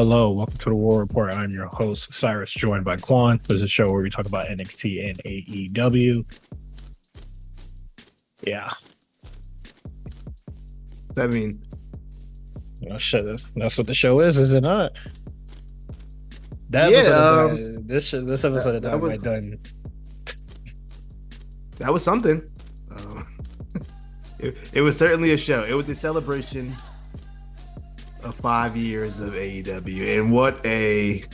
Hello, welcome to the War Report. I'm your host, Cyrus, joined by Quan. This is a show where we talk about NXT and AEW. Yeah, I mean, shit, that's what the show is it not? That yeah, episode of this episode of that was Dynamite done. something. Uh, it was certainly a show. It was the celebration of 5 years of AEW, and what a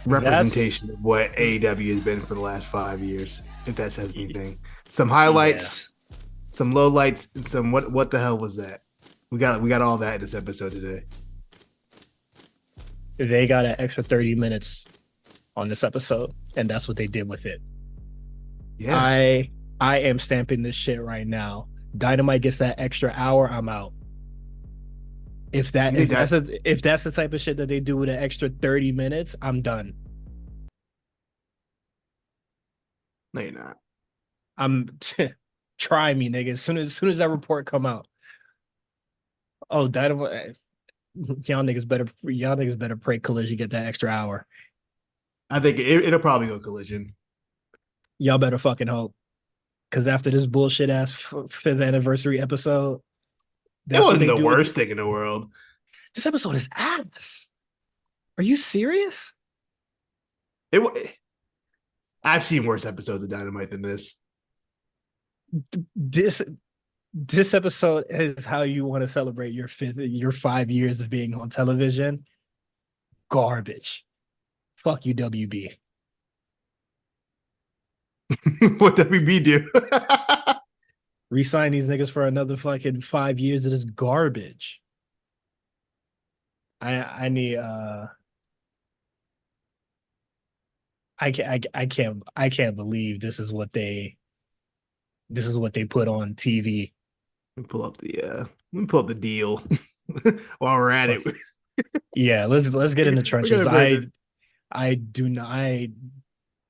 representation of what AEW has been for the last 5 years. If that says anything, some highlights, some lowlights, and some what the hell was that? We got all that in this episode today. They got an extra 30 minutes on this episode, and that's what they did with it. Yeah, I am stamping this shit right now. Dynamite gets that extra hour, I'm out. If that's the type of shit that they do with an extra 30 minutes, I'm done. No, you're not. I'm try me, nigga. As soon as that report come out. Oh, Dynamite, y'all niggas better pray Collision get that extra hour. I think it'll probably go Collision. Y'all better fucking hope. Because after this bullshit ass fifth anniversary episode, It wasn't the worst thing in the world. This episode is ass. Are you serious? I've seen worse episodes of Dynamite than this. This episode is how you want to celebrate your 5 years of being on television. Garbage. Fuck you, WB. What WB do? Resign these niggas for another fucking 5 years of this garbage. I need I can't believe this is what they put on TV. Let me pull up the deal while we're at it. Yeah, let's get in the trenches.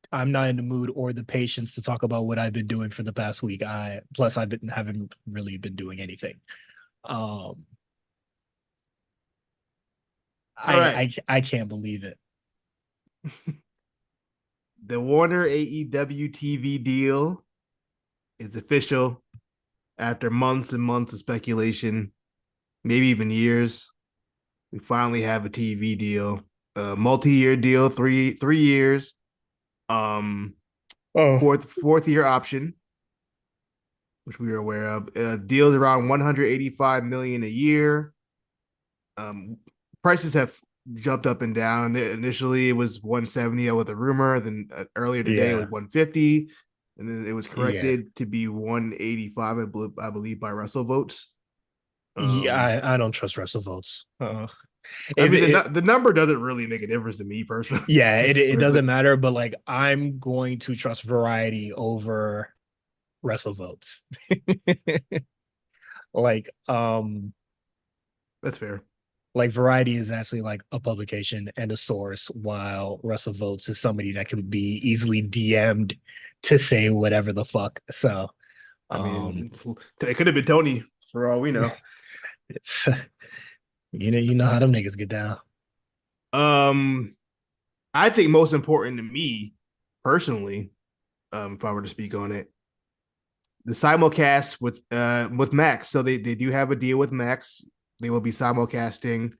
I'm not in the mood or the patience to talk about what I've been doing for the past week. Haven't really been doing anything. I can't believe it. The Warner AEW TV deal is official after months and months of speculation, maybe even years. We finally have a TV deal, a multi-year deal, three years. Fourth year option, which we are aware of. Deals around 185 million a year. Prices have jumped up and down. Initially, it was 170 with a rumor. Then earlier today, it was 150, and then it was corrected to be 185. I believe by Wrestle Votes. I don't trust Wrestle Votes. The number doesn't really make a difference to me personally. Yeah, it doesn't matter, but like I'm going to trust Variety over Wrestle Votes. Like, that's fair. Like Variety is actually like a publication and a source, while Wrestle Votes is somebody that can be easily DM'd to say whatever the fuck. So, I mean, it could have been Tony for all we know. It's you know how them niggas get down. I think most important to me personally, if I were to speak on it, the simulcast with Max. So they do have a deal with Max. They will be simulcasting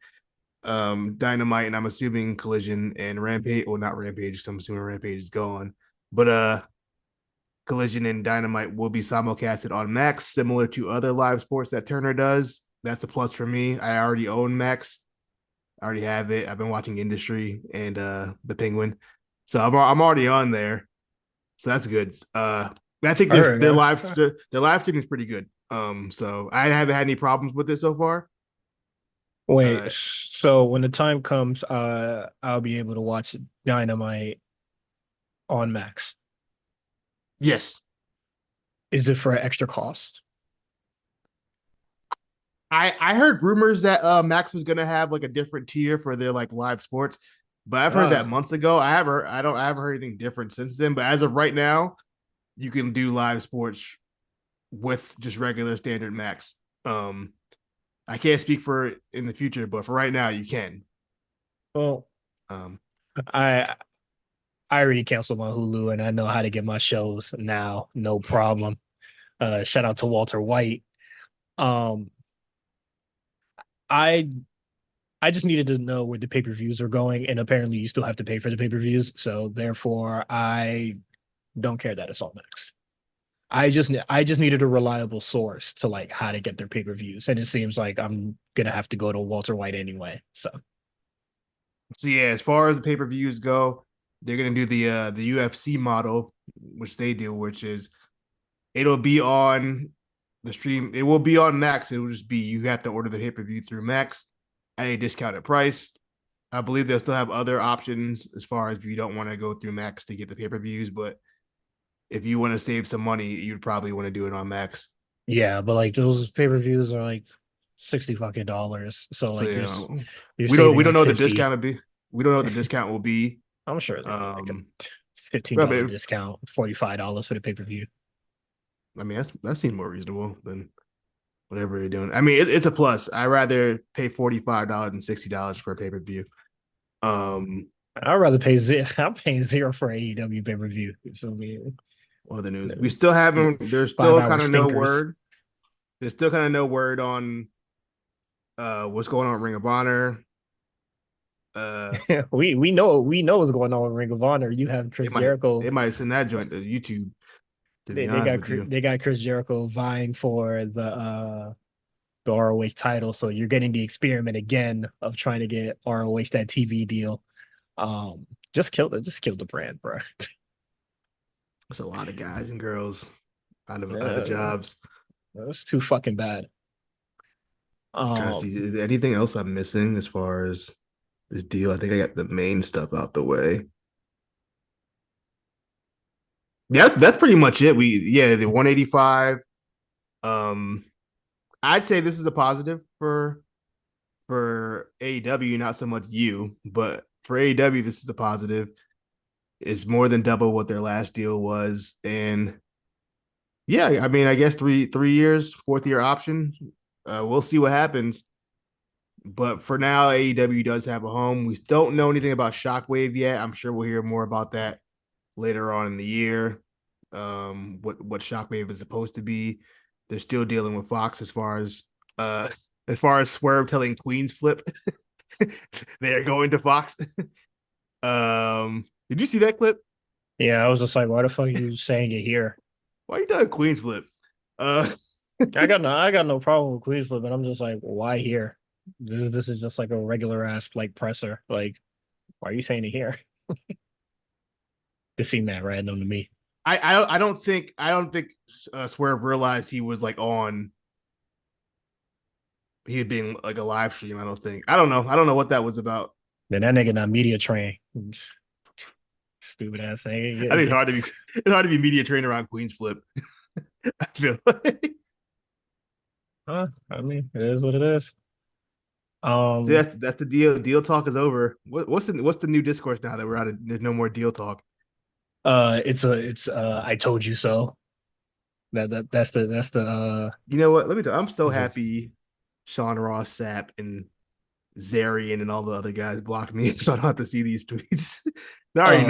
Dynamite, and I'm assuming Collision and Rampage. Well, not Rampage. So I'm assuming Rampage is gone, but Collision and Dynamite will be simulcasted on Max, similar to other live sports that Turner does. That's a plus for me. I already own Max. I already have it. I've been watching Industry and the Penguin, so I'm already on there. So that's good. I think their live stream is pretty good. So I haven't had any problems with it so far. Wait, so when the time comes, I'll be able to watch Dynamite on Max. Yes. Is it for an extra cost? I heard rumors that Max was gonna have like a different tier for their like live sports, but I've heard that months ago. I haven't heard anything different since then. But as of right now, you can do live sports with just regular standard Max. I can't speak for it in the future, but for right now, you can. Well, Um, I I already canceled my Hulu and I know how to get my shows now, no problem. Shout out to Walter White. Um, I I just needed to know where the pay-per-views are going, and apparently you still have to pay for the pay-per-views, so therefore I don't care that it's all Max. I just needed a reliable source to like how to get their pay-per-views, and it seems like I'm gonna have to go to Walter White anyway. So so yeah, as far as the pay-per-views go, they're gonna do the UFC model, which they do, which is it'll be on the stream. It will be on Max. It will just be you have to order the pay-per-view through Max at a discounted price. I believe they'll still have other options as far as if you don't want to go through Max to get the pay-per-views, but if you want to save some money, you'd probably want to do it on Max. yeah, but like those pay-per-views are like 60 fucking dollars. So So like you're we saving don't like know what the 50. discount will be. We don't know what the discount will be. I'm sure they got like a Um, $15 discount, $45 for the pay-per-view. I mean that seems more reasonable than whatever you're doing. I mean it's a plus. I rather pay $45 than $60 for a pay per view. Um, I'd rather pay zero. I'm paying zero for AEW pay-per-view. You feel me? what other news? We still haven't. There's still 5 hour kind of no stinkers. word. There's still kind of no word on what's going on with Ring of Honor. Uh, we know what's going on with Ring of Honor. You have they Chris might Jericho. they might send that joint to YouTube. To be They honest got with you, they got Chris Jericho vying for the ROH title. So you're getting the experiment again of trying to get ROH that TV deal. Just killed the brand, bro. it's a lot of guys and girls out of Yeah, jobs. that's too fucking bad. Trying to Um, see is there anything else I'm missing as far as this deal. I think I got the main stuff out the way. Yeah, that's pretty much it. The 185. Um, I'd say this is a positive for AEW, not so much you, but for AEW, this is a positive. It's more than double what their last deal was, and yeah, I mean, I guess 3 years, fourth year option. We'll see what happens. But for now, AEW does have a home. We don't know anything about Shockwave yet. I'm sure we'll hear more about that later on in the year. What Shockwave is supposed to be. They're still dealing with Fox uh as far as Swerve telling Queens flip. They're going to Fox. Did you see that clip? yeah, I was just like, why the fuck are you saying it here? Why are you doing Queens flip? Uh I got no problem with Queensland, but I'm just like, why here? This is just like a regular ass like presser. Like, why are you saying it here? This seemed that random to me. I don't think Swerve realized he was like on he had been like a live stream. I don't think. I don't know what that was about. Then that nigga not media train. Stupid ass thing. I think it's hard to be media trained around Queens flip. I feel like I mean, it is what it is. so that's the deal. Deal talk is over. What's the new discourse now that we're out of there's no more deal talk? It's I told you so. That's the You know what? Let me tell you, I'm so what's this? happy Sean Ross Sapp and Zarian and all the other guys blocked me, so I don't have to see these tweets. Uh, I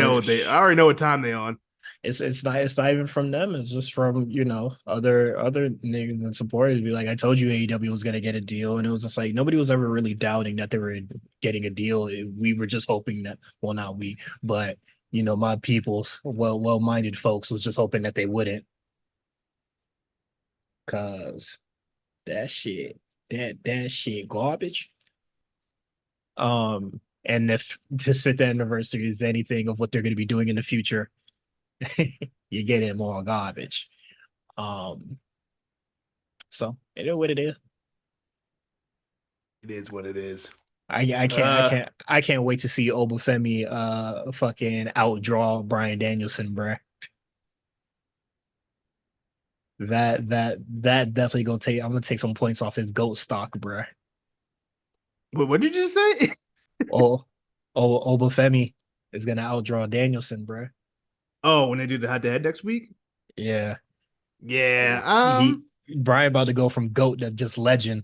already know what time they on. it's not even from them. It's just from other niggas and supporters be like, I told you AEW was gonna get a deal, and it was just like nobody was ever really doubting that they were getting a deal. We were just hoping that, well, not we, but my people's well-minded folks was just hoping that they wouldn't, cause that shit that shit garbage. And if this fifth anniversary is anything of what they're going to be doing in the future, you get it more garbage. Um, so it is what it is. It is what it is. I can't wait to see Obafemi fucking outdraw Brian Danielson, bruh. That definitely gonna take I'm gonna take some points off his GOAT stock, bruh. What did you say? Oh, Obafemi is gonna outdraw Danielson, bruh. Oh, when they do the head to head next week? Yeah. Yeah. He Brian about to go from GOAT to just legend.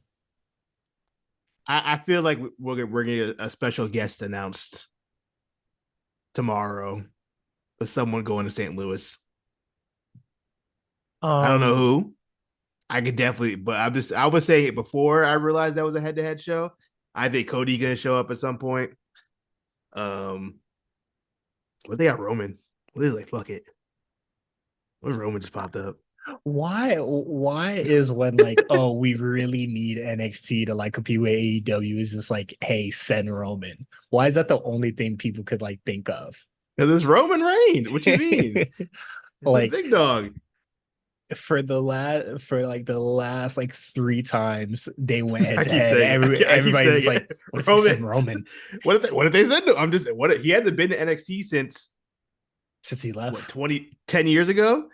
I feel like we're getting a special guest announced tomorrow with someone going to St. Louis. I don't know Um, who. I could definitely, but I was saying it before I realized that was a head to head show. I think Cody gonna show up at some point. Um, what they got Roman? What they like? Fuck it. What Roman just popped up? why is when like, oh, we really need NXT to like compete with AEW is just like, hey, send Roman. Why is that the only thing people could like think of? Because it's Roman Reigns. What you mean? It's the Like big dog. for like the last like three times they went head I to keep head, saying it. I keep everybody's just saying like, it. what if they send Roman. Roman What if they send him? I'm just what he hasn't been to NXT since since he what left? 10 years ago.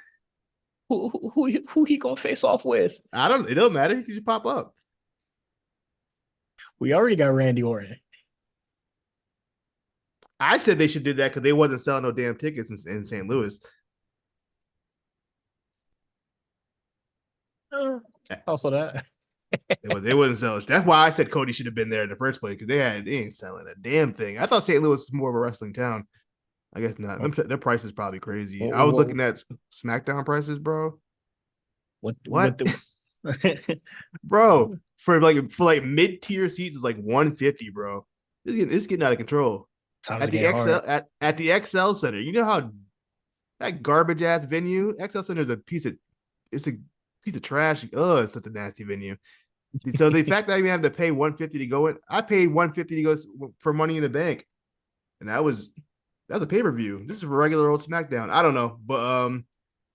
Who he gonna face off with? I don't. It don't matter. He can just pop up. We already got Randy Orton. I said they should do that because they wasn't selling no damn tickets in St. Louis. Also that. They wasn't selling. That's why I said Cody should have been there in the first place because they ain't selling a damn thing. I thought St. Louis was more of a wrestling town. I guess not. Their price is probably crazy. I was What looking at SmackDown prices, bro. what What, the bro? For like mid tier seats is like 150, bro. It's getting out of control. times At are the getting XL hard. at the XL Center, you know how that garbage ass venue. XL Center is a piece of it's a piece of trash. Oh, it's such a nasty venue. So the fact that I even have to pay 150 to go in, I paid 150 to go for Money in the Bank, and that was a pay per view. This is a regular old SmackDown. I don't know, but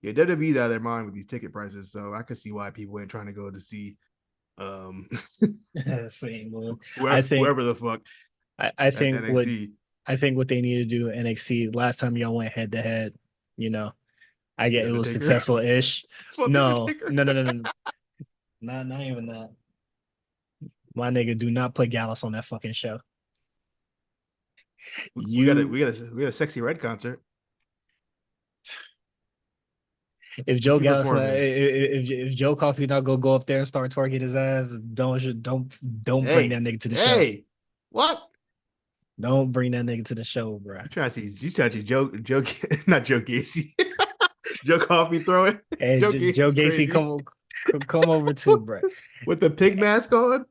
yeah, WWE's out of their mind with these ticket prices, so I could see why people ain't trying to go to see um Same. I think whoever the fuck I at think what NXT. I think what they need to do NXT last time y'all went head to head, you know, I The get it was Undertaker, successful ish. fuck No, Undertaker. no, no, no, no, no. Not even that. My nigga, do not put Gallus on that fucking show. You We got a sexy red concert. if Who's Joe he Gallus performing? if Joe Coffey not go up there and start twerking his ass, don't bring that Hey, nigga to the show. hey, what? Don't bring that nigga to the show, bro. You trying to see Joe, not Joe Gacy, Joe Coffee throwing. And Joe Joe Gacy's Gacy crazy come over too, bro. with the pig mask on.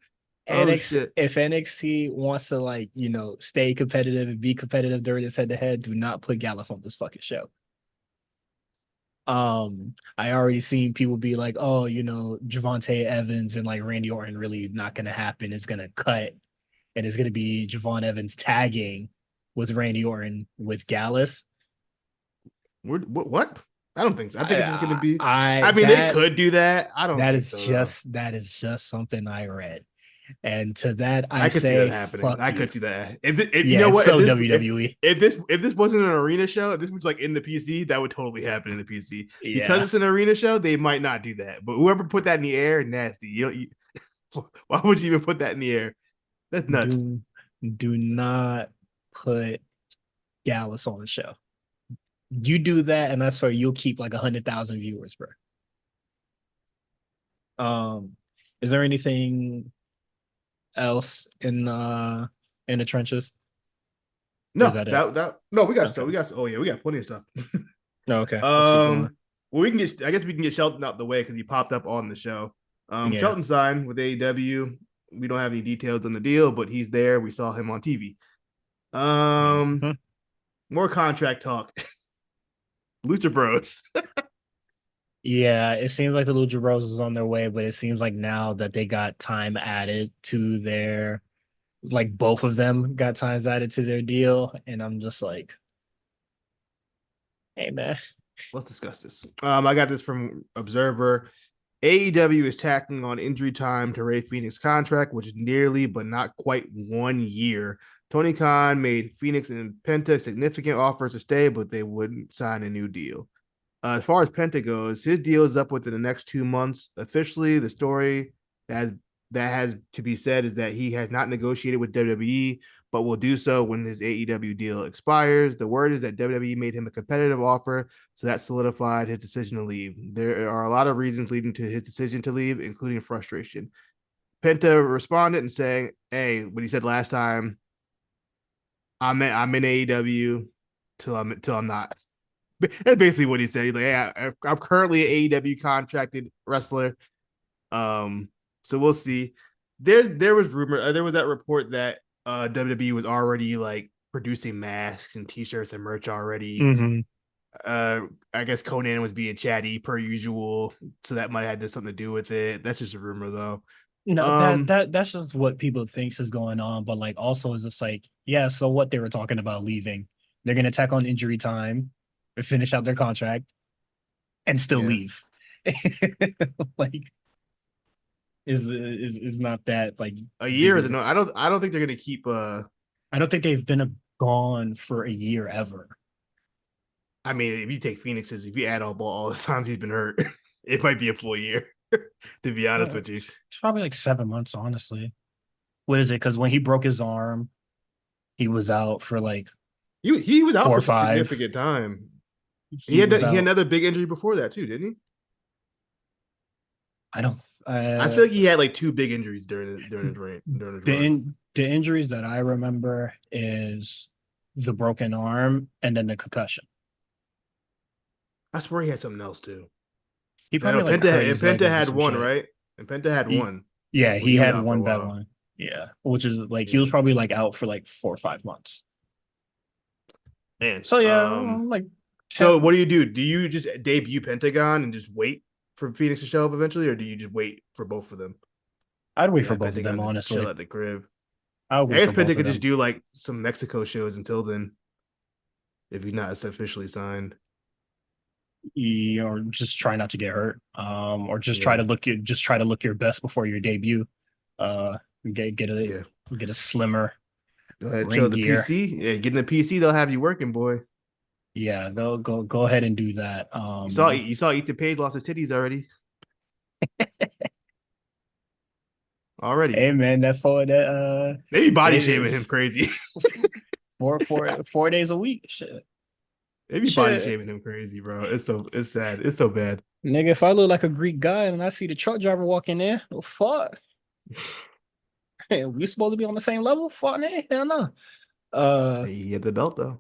Oh NX shit! if NXT wants to like, stay competitive and be competitive during this head to head, do not put Gallus on this fucking show. I already seen people be like, oh, Javante Evans and like Randy Orton really not gonna happen. It's gonna cut and it's gonna be Javon Evans tagging with Randy Orton with Gallus. What? I don't think so. I think it's just gonna be. I I mean, they that could do that. I don't think so though. that is just something I read. And to that I I could see that say happening. fuck I you. could see that. If you Yeah, know it's what, so WWE. if this wasn't an arena show, if this was like in the PC, that would totally happen in the PC. Because Yeah. it's an arena show, they might not do that. But whoever put that in the air, nasty. You don't. Why would you even put that in the air? That's nuts. Do do not put Gallus on the show. You do that, and I swear you'll keep like 100,000 viewers, bro. Is there anything else in the trenches? Or is No, that it? no, we got Okay. stuff. Oh yeah, we got plenty of stuff. No, okay. Let's keep going. Well, we can get. I guess we can get Shelton out the way because he popped up on the show. Yeah. Shelton signed with AEW. We don't have any details on the deal, but he's there. We saw him on TV. Mhm. More contract talk. Lucha Bros. Yeah, it seems like the Lucha Bros is on their way, but it seems like now that they got time added to their like both of them got times added to their deal, and I'm just like, hey man. Let's discuss this. I got this from Observer. AEW is tacking on injury time to Ray Phoenix contract, which is nearly but not quite 1 year. Tony Khan made Phoenix and Penta significant offers to stay, but they wouldn't sign a new deal. As far as Penta goes, his deal is up within the next 2 months. Officially, the story that has to be said is that he has not negotiated with WWE, but will do so when his AEW deal expires. The word is that WWE made him a competitive offer, so that solidified his decision to leave. There are a lot of reasons leading to his decision to leave, including frustration. Penta responded and saying, "Hey, what he said last time, I'm in AEW till I'm not." That's basically what he said. He's like, "Hey, I'm currently an AEW contracted wrestler. Um, so we'll see." There was rumor. There was that report that WWE was already like producing masks and T-shirts and merch already. Mm-hmm. I guess Conan was being chatty per usual, so that might have had something to do with it. That's just a rumor though. No, Um, that's just what people thinks is going on. But like also is just like, yeah, so what they were talking about leaving. They're gonna tack on injury time, finish out their contract, and still yeah, leave. Like is not that like a year big is of no. I don't think they're gonna keep. I don't think they've been gone for a year ever. I mean, if you take Phoenix's, if you add all the times he's been hurt, it might be a full year. To be honest with you, It's probably like 7 months, honestly. What is it? Because when he broke his arm, he was out for like he was out four or for some five. significant time. He was He had out. another big injury before that too, didn't he? I don't. I feel like he had like two big injuries during his during his run. The injuries that I remember is the broken arm and then the concussion. I swear he had something else too. He I know probably like hurt And his leg Penta over had some one, shit. right? And Penta had He, one yeah, when he he was had out for a one bad while. one. Yeah, which is like he was Yeah, probably like out for like 4 or 5 months. man. So yeah, like So what 10. do you do? Do you just debut Pentagon and just wait for Phoenix to show up eventually, or do you just wait for both of them I'd wait and for have both of them, Pentagon to chill honestly. at the crib? I'll I wait guess for Penta both of could just them. do like some Mexico shows until then, if he's not officially signed. Or just try not to get hurt. Or Yeah, just try to look your best before your debut. Uh, yeah. get a slimmer Go ahead, chill ring at the gear. PC. Yeah, getting the PC, they'll have you working, boy. Yeah, go ahead and do that. You saw Ethan Page lost his titties already. Hey man, that for that Maybe body they shaming him crazy. 4 days a week. Shit. Maybe body Shit. shaming him crazy, bro. It's sad. It's so bad. Nigga, if I look like a Greek guy and I see the truck driver walking in, oh fuck. We supposed to be on the same level? Fuck man, hell no. Uh He had the belt though.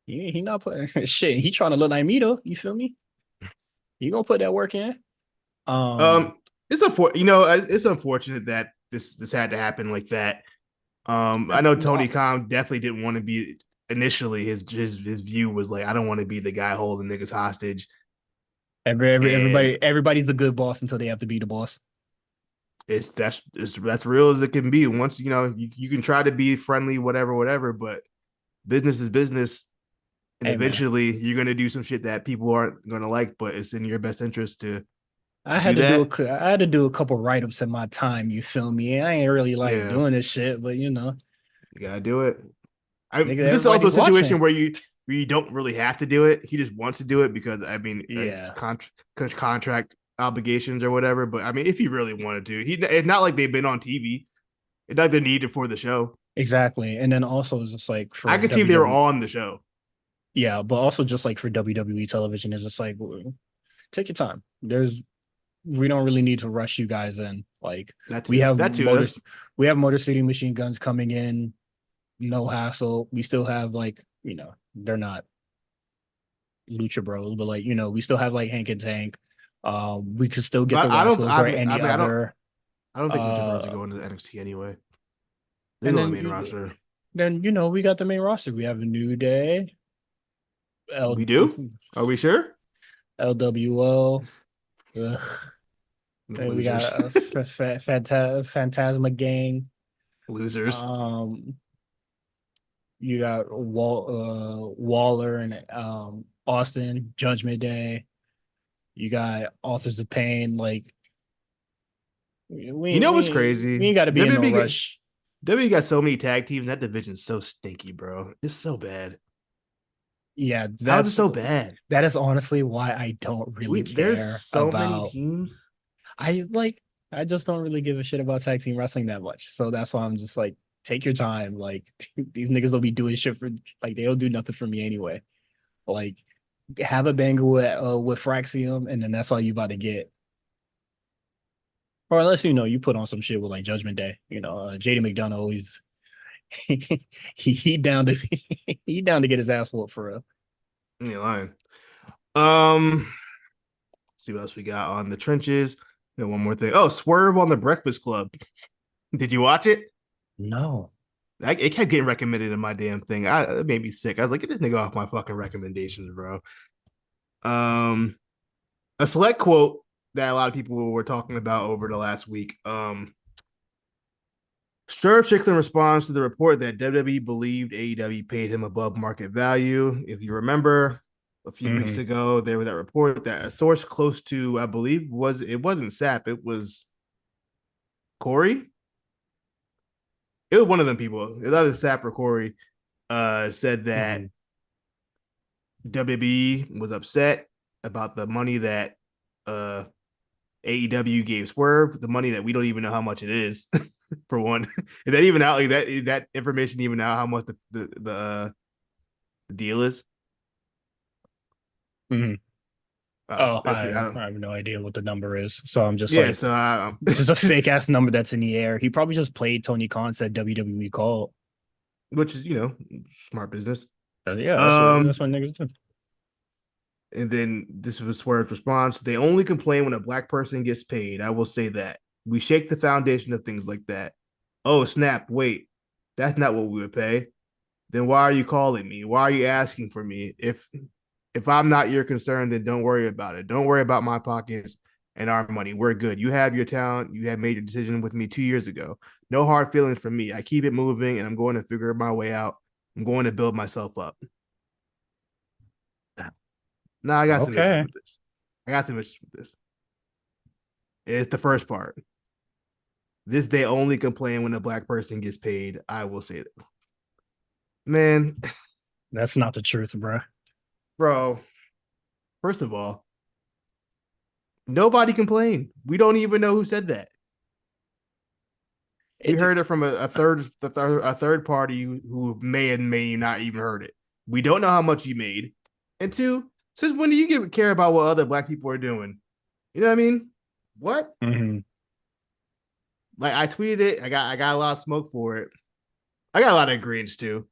he not putting shit. He trying to look like me though. You feel me? He gonna put that work in. Um, It's it's unfortunate that this had to happen like that. I know Tony well, Khan definitely didn't want to be initially. His view was like, I don't want to be the guy holding niggas hostage, and everybody's a good boss until they have to be the boss. that's real as it can be. Once you can try to be friendly, whatever, but business is business, and Hey man, eventually you're gonna do some shit that people aren't gonna like, but it's in your best interest to I do had to do that. I had to do a couple write-ups in my time, you feel me? I ain't really like Yeah, doing this shit, but you gotta do it. nigga, But this is also a everybody's situation watching. where you don't really have to do it. He just wants to do it because I mean it's Yeah, contract obligations or whatever. But I mean, if he really wanted to, it's not like they've been on TV. It's not like they're needed for the show. exactly. And then also it's just like I for could see if they were WWE, on the show. yeah, but also just like for WWE television, it's just like take your time. We don't really need to rush you guys in. Like That we too. have That too. motors, we have Motor City Machine Guns coming in, no hassle. We still have like they're not Lucha Bros, but like we still have like Hank and Tank. We could still get the But I don't. Rascals or any other. I don't think Lucha Bros are Uh, going to NXT anyway. They and go on the main roster. then we got the main roster. We have a New Day, L We do. Are we sure? LWO. Ugh. Then we Losers. got a Phantasma Gang. Losers. Um, you got Waller and Austin Judgment Day. You got Authors of Pain. Like You know what's crazy? we ain't got to be in no WB rush. WWE got so many tag teams. That division's so stinky, bro. It's so bad. Yeah, How is it so bad? that is honestly why I don't really There's care so many about. teams. I like. I just don't really give a shit about tag team wrestling that much. So that's why I'm just like, take your time. Like these niggas don't be doing shit for like they don't do nothing for me anyway. Like have a banger with Fraxium, and then that's all you about to get. Or unless you put on some shit with like Judgment Day. JD McDonough always he down to he down to get his ass whooped for real. You lying. Um, see what else we got on the trenches. And one more thing. Oh, Swerve on the Breakfast Club. Did you watch it? No. It kept getting recommended in my damn thing. It made me sick. I was like, get this nigga off my fucking recommendations, bro. Um, a select quote that a lot of people were talking about over the last week. Swerve Strickland responds to the report that WWE believed AEW paid him above market value. If you remember, a few weeks Hmm. ago, there was that report that a source close to, I believe, it wasn't Sap, it was Corey. It was one of them people. It was either Sap or Corey. Said that Hmm. WWE was upset about the money that AEW gave Swerve, the money that we don't even know how much it is. For one, is that even out? Like that information even out how much the deal is? Hmm. Oh, Oh, that's it. I I don't. have no idea what the number is. So I'm just Yeah, like, so just a fake ass number that's in the air. He probably just played Tony Khan said WWE called. which is smart business. Yeah, that's Um, what niggas do. and then this was Swerve's response. They only complain when a black person gets paid. I will say that we shake the foundation of things like that. Oh snap! Wait, that's not what we would pay. Then why are you calling me? Why are you asking for me? If I'm not your concern, then don't worry about it. Don't worry about my pockets and our money. We're good. You have your talent. You have made your decision with me 2 years ago. No hard feelings from me. I keep it moving and I'm going to figure my way out. I'm going to build myself up. Now I got some issues Okay. with this. I got some issues with this. It's the first part. This they only complain when a black person gets paid. I will say that. Man, That's not the truth, bro. bro, first of all, nobody complained. We don't even know who said that. We It, heard it from a third party who may and may not even heard it. We don't know how much you made. And two, since when do you care about what other black people are doing? You know what I mean? What? mhm. Like I tweeted it. I got a lot of smoke for it. I got a lot of agreements too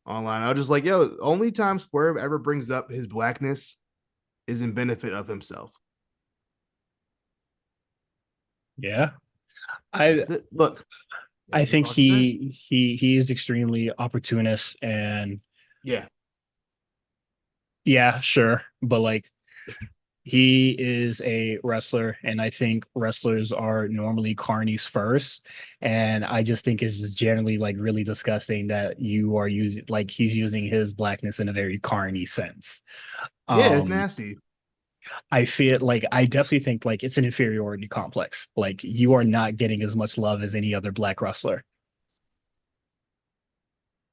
online. I was just like, yo, only time Swerve ever brings up his blackness is in benefit of himself. Yeah. I That's it. Look, I that's think all I can say. he is extremely opportunist and Yeah. yeah, sure, but like he is a wrestler, and I think wrestlers are normally carnies first. And I just think it's just generally like really disgusting that you are using like he's using his blackness in a very carny sense. Yeah, it's Um, nasty. I feel like I definitely think like it's an inferiority complex. Like you are not getting as much love as any other black wrestler.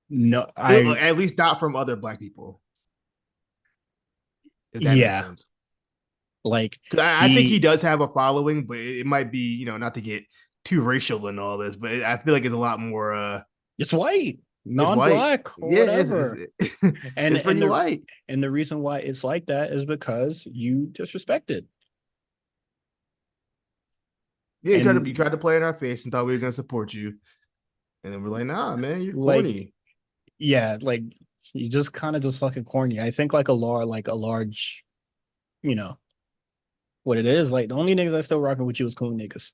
No, At least not from other black people, if that makes yeah, sense. like Because I think he he does have a following, but it might be, not to get too racial and all this, but I feel like it's a lot more it's white, it's white. non-black or Yeah, whatever. And it's and pretty the white. and the reason why it's like that is because you disrespect it. Yeah, you And tried to play in our face and thought we were gonna support you. And then we're like, nah, man, you're like corny. yeah, like you just kind of just fucking corny. I think like a large, you know, what it is. Like the only niggas that still rocking with you is cool niggas.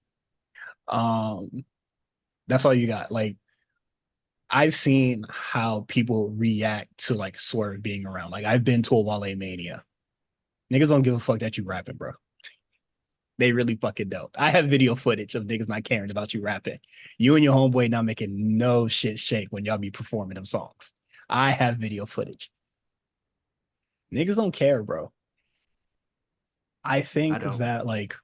Um, that's all you got. Like I've seen how people react to like Swerve being around. Like I've been to a Wale Mania. Niggas don't give a fuck that you rapping, bro. They really fucking don't. I have video footage of niggas not caring about you rapping. You and your homeboy not making no shit shake when y'all be performing them songs. I have video footage. Niggas don't care, bro. I I think don't. that like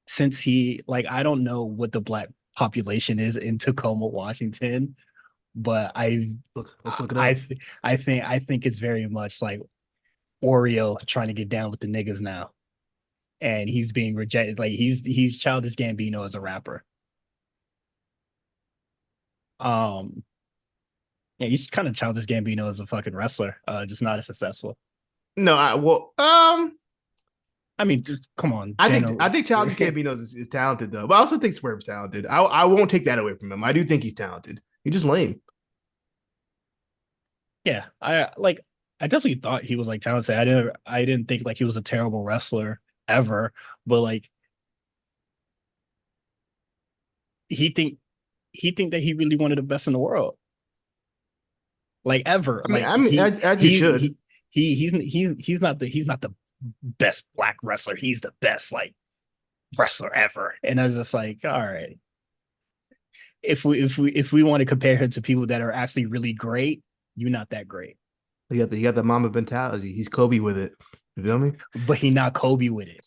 since he like I don't know what the black population is in Tacoma, Washington, but Let's look it up. I think it's very much like Oreo trying to get down with the niggas now, and he's being rejected. Like he's Childish Gambino as a rapper. Um, yeah, he's kind of Childish Gambino as a fucking wrestler, just not as successful. No, I mean, come on, I think Childish Gambino is talented though, but I also think Swerve's talented. I won't take that away from him. I do think he's talented. He's just lame. yeah, I definitely thought he was like talented. I didn't think like he was a terrible wrestler ever, but like he think he think that he really wanted the best in the world, like ever. I mean, Like as you should. he's not the best black wrestler. He's the best like wrestler ever. And I was just like, all right, if we want to compare him to people that are actually really great, you're not that great. He got the Mamba mentality. He's Kobe with it. You feel me? But he not Kobe with it.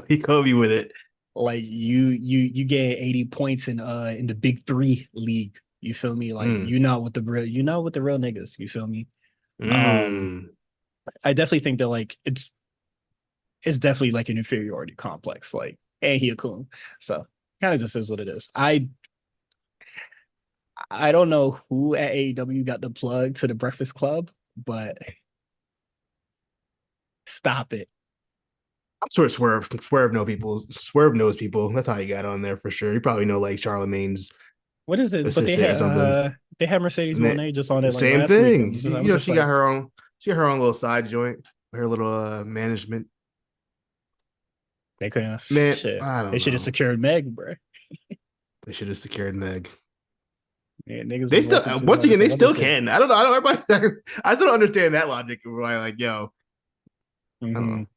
He Kobe with it. Like you get 80 points in the big three league. You feel me? Like Mm. you're not with the real niggas. You feel me? Um, Mm. I definitely think that like it's definitely like an inferiority complex. Like, and he a coon. So kind of just is what it is. I don't know who at AEW got the plug to the Breakfast Club, but stop it. I'm sure Swerve knows people. That's how he got on there for sure. You probably know like Charlemagne's What is it? But assistant or something. they had Mercedes And Monet just on the it like same last week. thing. I was just She got like, her own. She got her own little side joint. Her little management. they couldn't Man, shit. I They don't should have know. secured Meg, bro. They should have secured Meg. Yeah, niggas They was still working too once hard to again say they what they still say. can. I don't know. I don't. Everybody, I still don't understand that logic. Why like yo, I Hmm. don't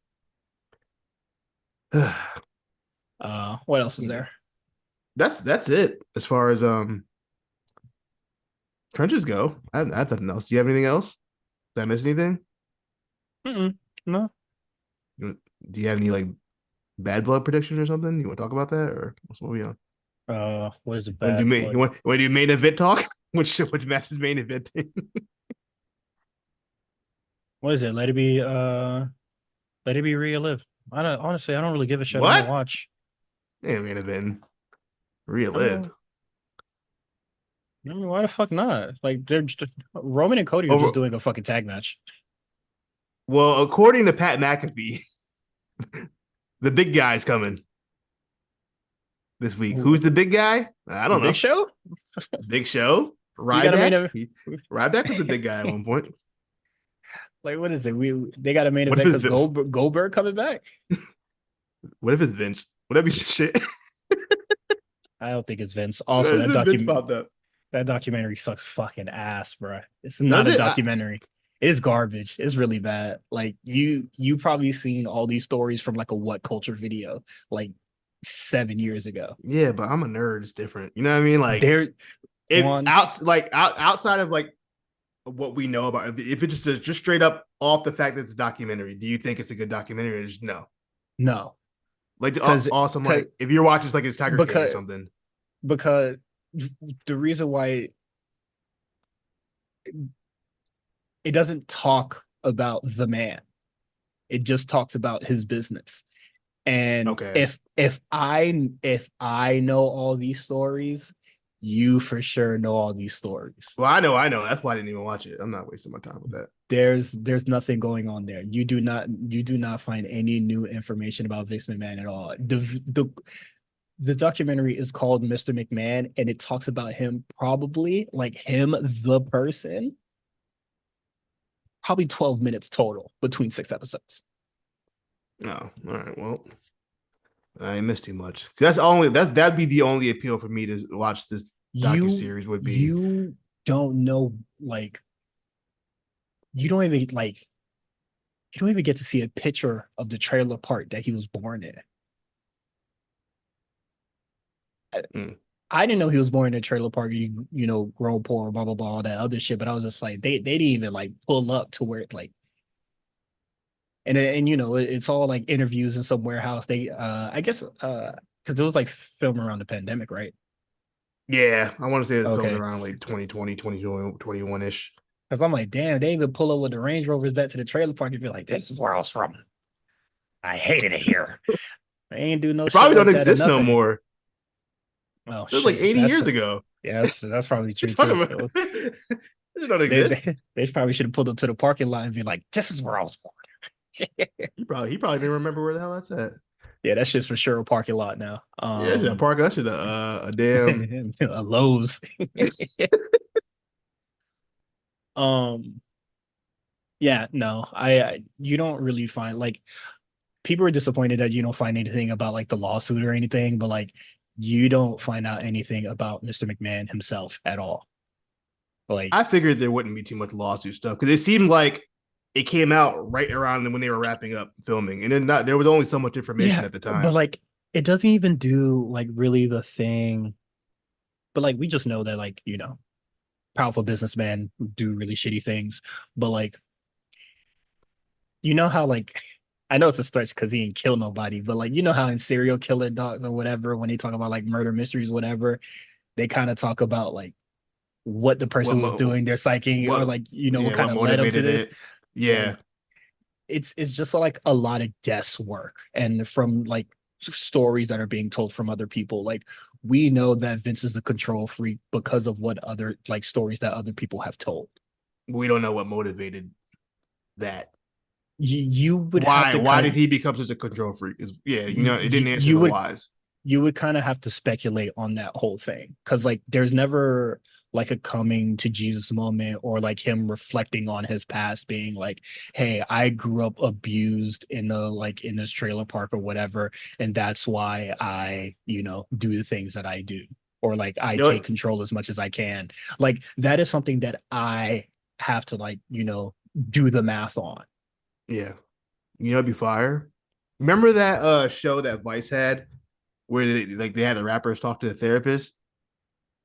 know. What else is You know, there? that's it as far as trenches go. I have nothing else. Do you have anything else? Did I miss anything? Mm-mm. No. Do you have any like bad blood prediction or something? You want to talk about that or what's what we on? What is the Want to do bad main? blood? You want to do main event talk? Which match is main eventing? What is it? Let it be relived. I don't really give a shit. I don't What? watch. Yeah, main event. I Relive. mean, why the fuck not? Like they're just Roman and Cody are Over. just doing a fucking tag match. Well, according to Pat McAfee, the big guy's coming this week. Who's the big guy? I The don't Big know. Show? Big Show. You got a main Ryback. event. Ryback was the big guy at one point. Like what is it? They got a main What if event it's because Goldberg coming back. what if it's Vince? Would that be shit? I don't think it's Vince. Also, Vince popped up. that documentary sucks fucking ass, bro. It's Does not a it? documentary. It's garbage. It's really bad. Like you probably seen all these stories from like a What Culture video like 7 years ago. Yeah, but I'm a nerd. It's different. You know what I mean? Like There, if Quan, outside of like what we know about, if it just straight up off the fact that it's a documentary, do you think it's a good documentary? Or just no. no, Like because awesome. Like if you're watching like it's Tiger King or because something. because the reason why it doesn't talk about the man, it just talks about his business. And Okay. if I know all these stories, you for sure know all these stories. Well, I know. That's why I didn't even watch it. I'm not wasting my time with that. There's nothing going on there. You do not find any new information about Vince McMahon at all. The documentary is called Mr. McMahon, and it talks about him probably like him, the person, probably 12 minutes total between 6 episodes. No. All right. Well, I missed too much. That'd be the only appeal for me to watch this docu You series would be. you don't know like you don't even like you don't even get to see a picture of the trailer park that he was born in. Mm. I didn't know he was born in a trailer park, grown poor, blah blah blah, all that other shit. But I was just like, they didn't even like pull up to where it like, and it's all like interviews in some warehouse. They I guess because it was like film around the pandemic, right? Yeah, I want to say it's filmed Okay, around like 2020, 2021 ish. because I'm like, damn, they even pull up with the Range Rovers back to the trailer park and be like, this is where I was from. I hated it here. I ain't do no It shit probably don't like that or exist no nothing. more. Oh It was like shit, 80 years ago. yeah, that's probably true Talking too. about it don't They exist. they, they probably should have pulled up to the parking lot and be like, "This is where I was born." He probably didn't remember where the hell that's at. Yeah, that's just for sure a parking lot now. Yeah, that park. That should a damn. A Lowe's. um, yeah, no, you don't really find like people are disappointed that you don't find anything about like the lawsuit or anything, but like you don't find out anything about Mr. McMahon himself at all. Like, I figured there wouldn't be too much lawsuit stuff because it seemed like it came out right around when they were wrapping up filming, and then not there was only so much information yeah, at the but time. like it doesn't even do like really the thing. But like we just know that like, powerful businessmen do really shitty things. But like, you know how like I know it's a stretch because he didn't kill nobody, but like you know how in serial killer dogs or whatever, when they talk about like murder mysteries, whatever, they kind of talk about like what the What person was mo- doing, their psyche, or what like what yeah, kind what of led up to motivated this. it? Yeah, Like it's just like a lot of guesswork, and from like stories that are being told from other people, like we know that Vince is the control freak because of what other like stories that other people have told. we don't know what motivated that. You would have Why? to Why kind did of he become such a control freak? Is yeah, it didn't you, answer you the would whys. you would kind of have to speculate on that whole thing because like there's never like a coming to Jesus moment or like him reflecting on his past being like, hey, I grew up abused in the like in this trailer park or whatever, and that's why I do the things that I do, or like I You know take what? control as much as I can. Like that is something that I have to like do the math on. Yeah, it'd be fire. Remember that show that Vice had where they had the rappers talk to the therapist?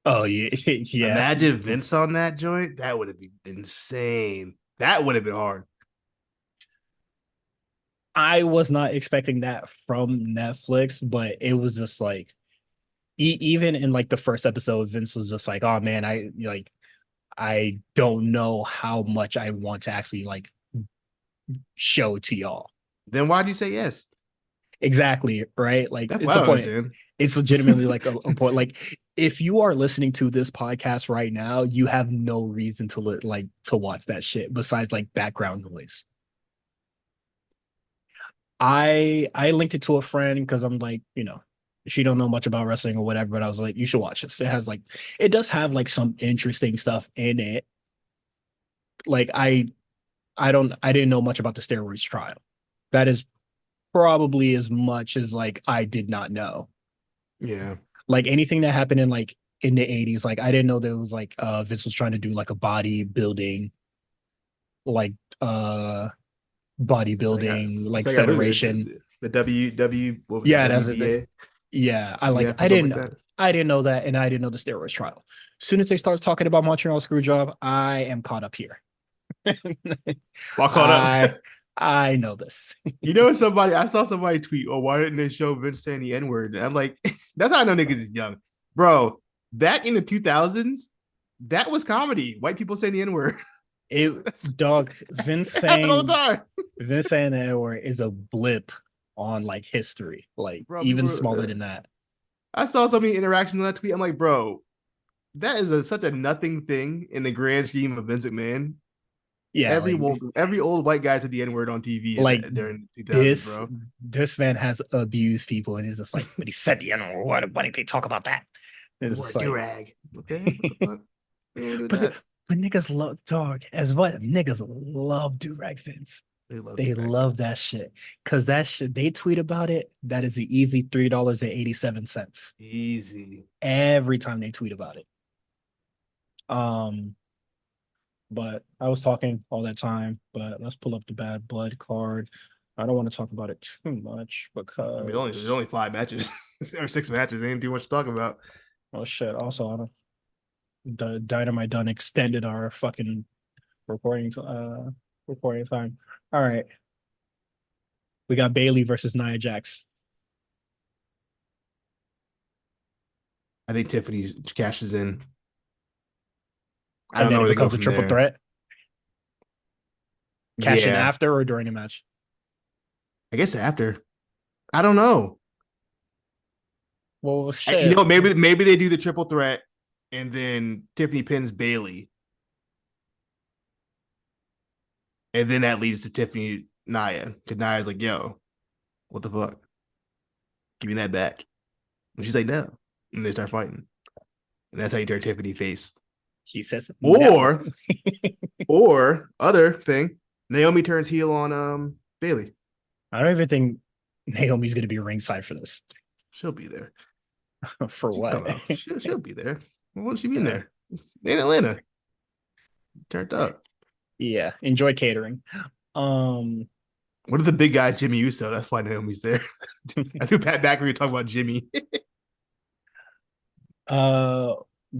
Oh yeah. Yeah. Imagine Vince on that joint. That would have been insane. That would have been hard. I was not expecting that from Netflix, but it was just like even in like the first episode, Vince was just like, "Oh man, I don't know how much I want to actually like show to y'all." Then why do you say yes? Exactly, right? Like That's what it's I a don't point. understand. It's legitimately like a point. Like if you are listening to this podcast right now, you have no reason to like to watch that shit besides like background noise. I linked it to a friend because I'm like, she don't know much about wrestling or whatever, but I was like, you should watch this. It does have like some interesting stuff in it. Like I didn't know much about the steroids trial. That is probably as much as like I did not know. Yeah. Like anything that happened in like in the 80s, like I didn't know there was like Vince was trying to do like a like uh bodybuilding It's like like I was federation. the WW what was it, Yeah, that's it. WBA, Yeah, WBF or something like that. I didn't know that, and I didn't know the steroids trial. As soon as they start talking about Montreal Screwjob, I am caught up here. All caught up. I I know this. I saw somebody tweet, "Oh, why didn't they show Vince saying the N word?" And I'm like, that's how I know niggas is young, bro. Back in the 2000s, that was comedy. White people saying the N word. It dog It happened all the time, Vince saying that word is a blip on like history, like bro. even People, smaller than that. I saw so many interactions on that tweet. I'm like, bro, that is such a nothing thing in the grand scheme of Vince McMahon. Yeah, Every old white guy said the N word on TV like during the 2000s, this bro. this man has abused people, and he's just like, but he said the N word. Why didn't they talk about that? He It's wore a just like, durag. Okay, what the fuck? We don't do but that. but niggas love dog as what niggas love do rag Vince. They love They durag love Vince. that shit because that shit they tweet about it. That is the easy $3.87 Easy. every time they tweet about it. Um, but I was talking all that time. But let's pull up the bad blood card. I don't want to talk about it too much I mean, there's because only 5 matches or 6 matches. Ain't too much to talk about. oh shit. Also, I don't. The Dynamite done extended our fucking recording recording time. All right, we got Bailey versus Nia Jax. I think Tiffany cashes in. I And don't then know it where they go becomes a from triple there. threat. Cash in Yeah, after or during the match. I guess after. I don't know. Well, shit. Maybe they do the triple threat, and then Tiffany pins Bailey, and then that leads to Tiffany Naya. Because Naya's like, yo, what the fuck? Give me that back. And she's like, no. And they start fighting. And that's how you turn Tiffany face. She says no. Or, or other thing, Naomi turns heel on Bailey. I don't even think Naomi's gonna be ringside for this. She'll be there. For She what? come out. She'll be there. Why won't she be in Yeah. there? In Atlanta. Turned up. Yeah. Enjoy catering. Um What are the big guys, Jimmy Uso? That's why Naomi's there. I think Pat McAfee talking about Jimmy. uh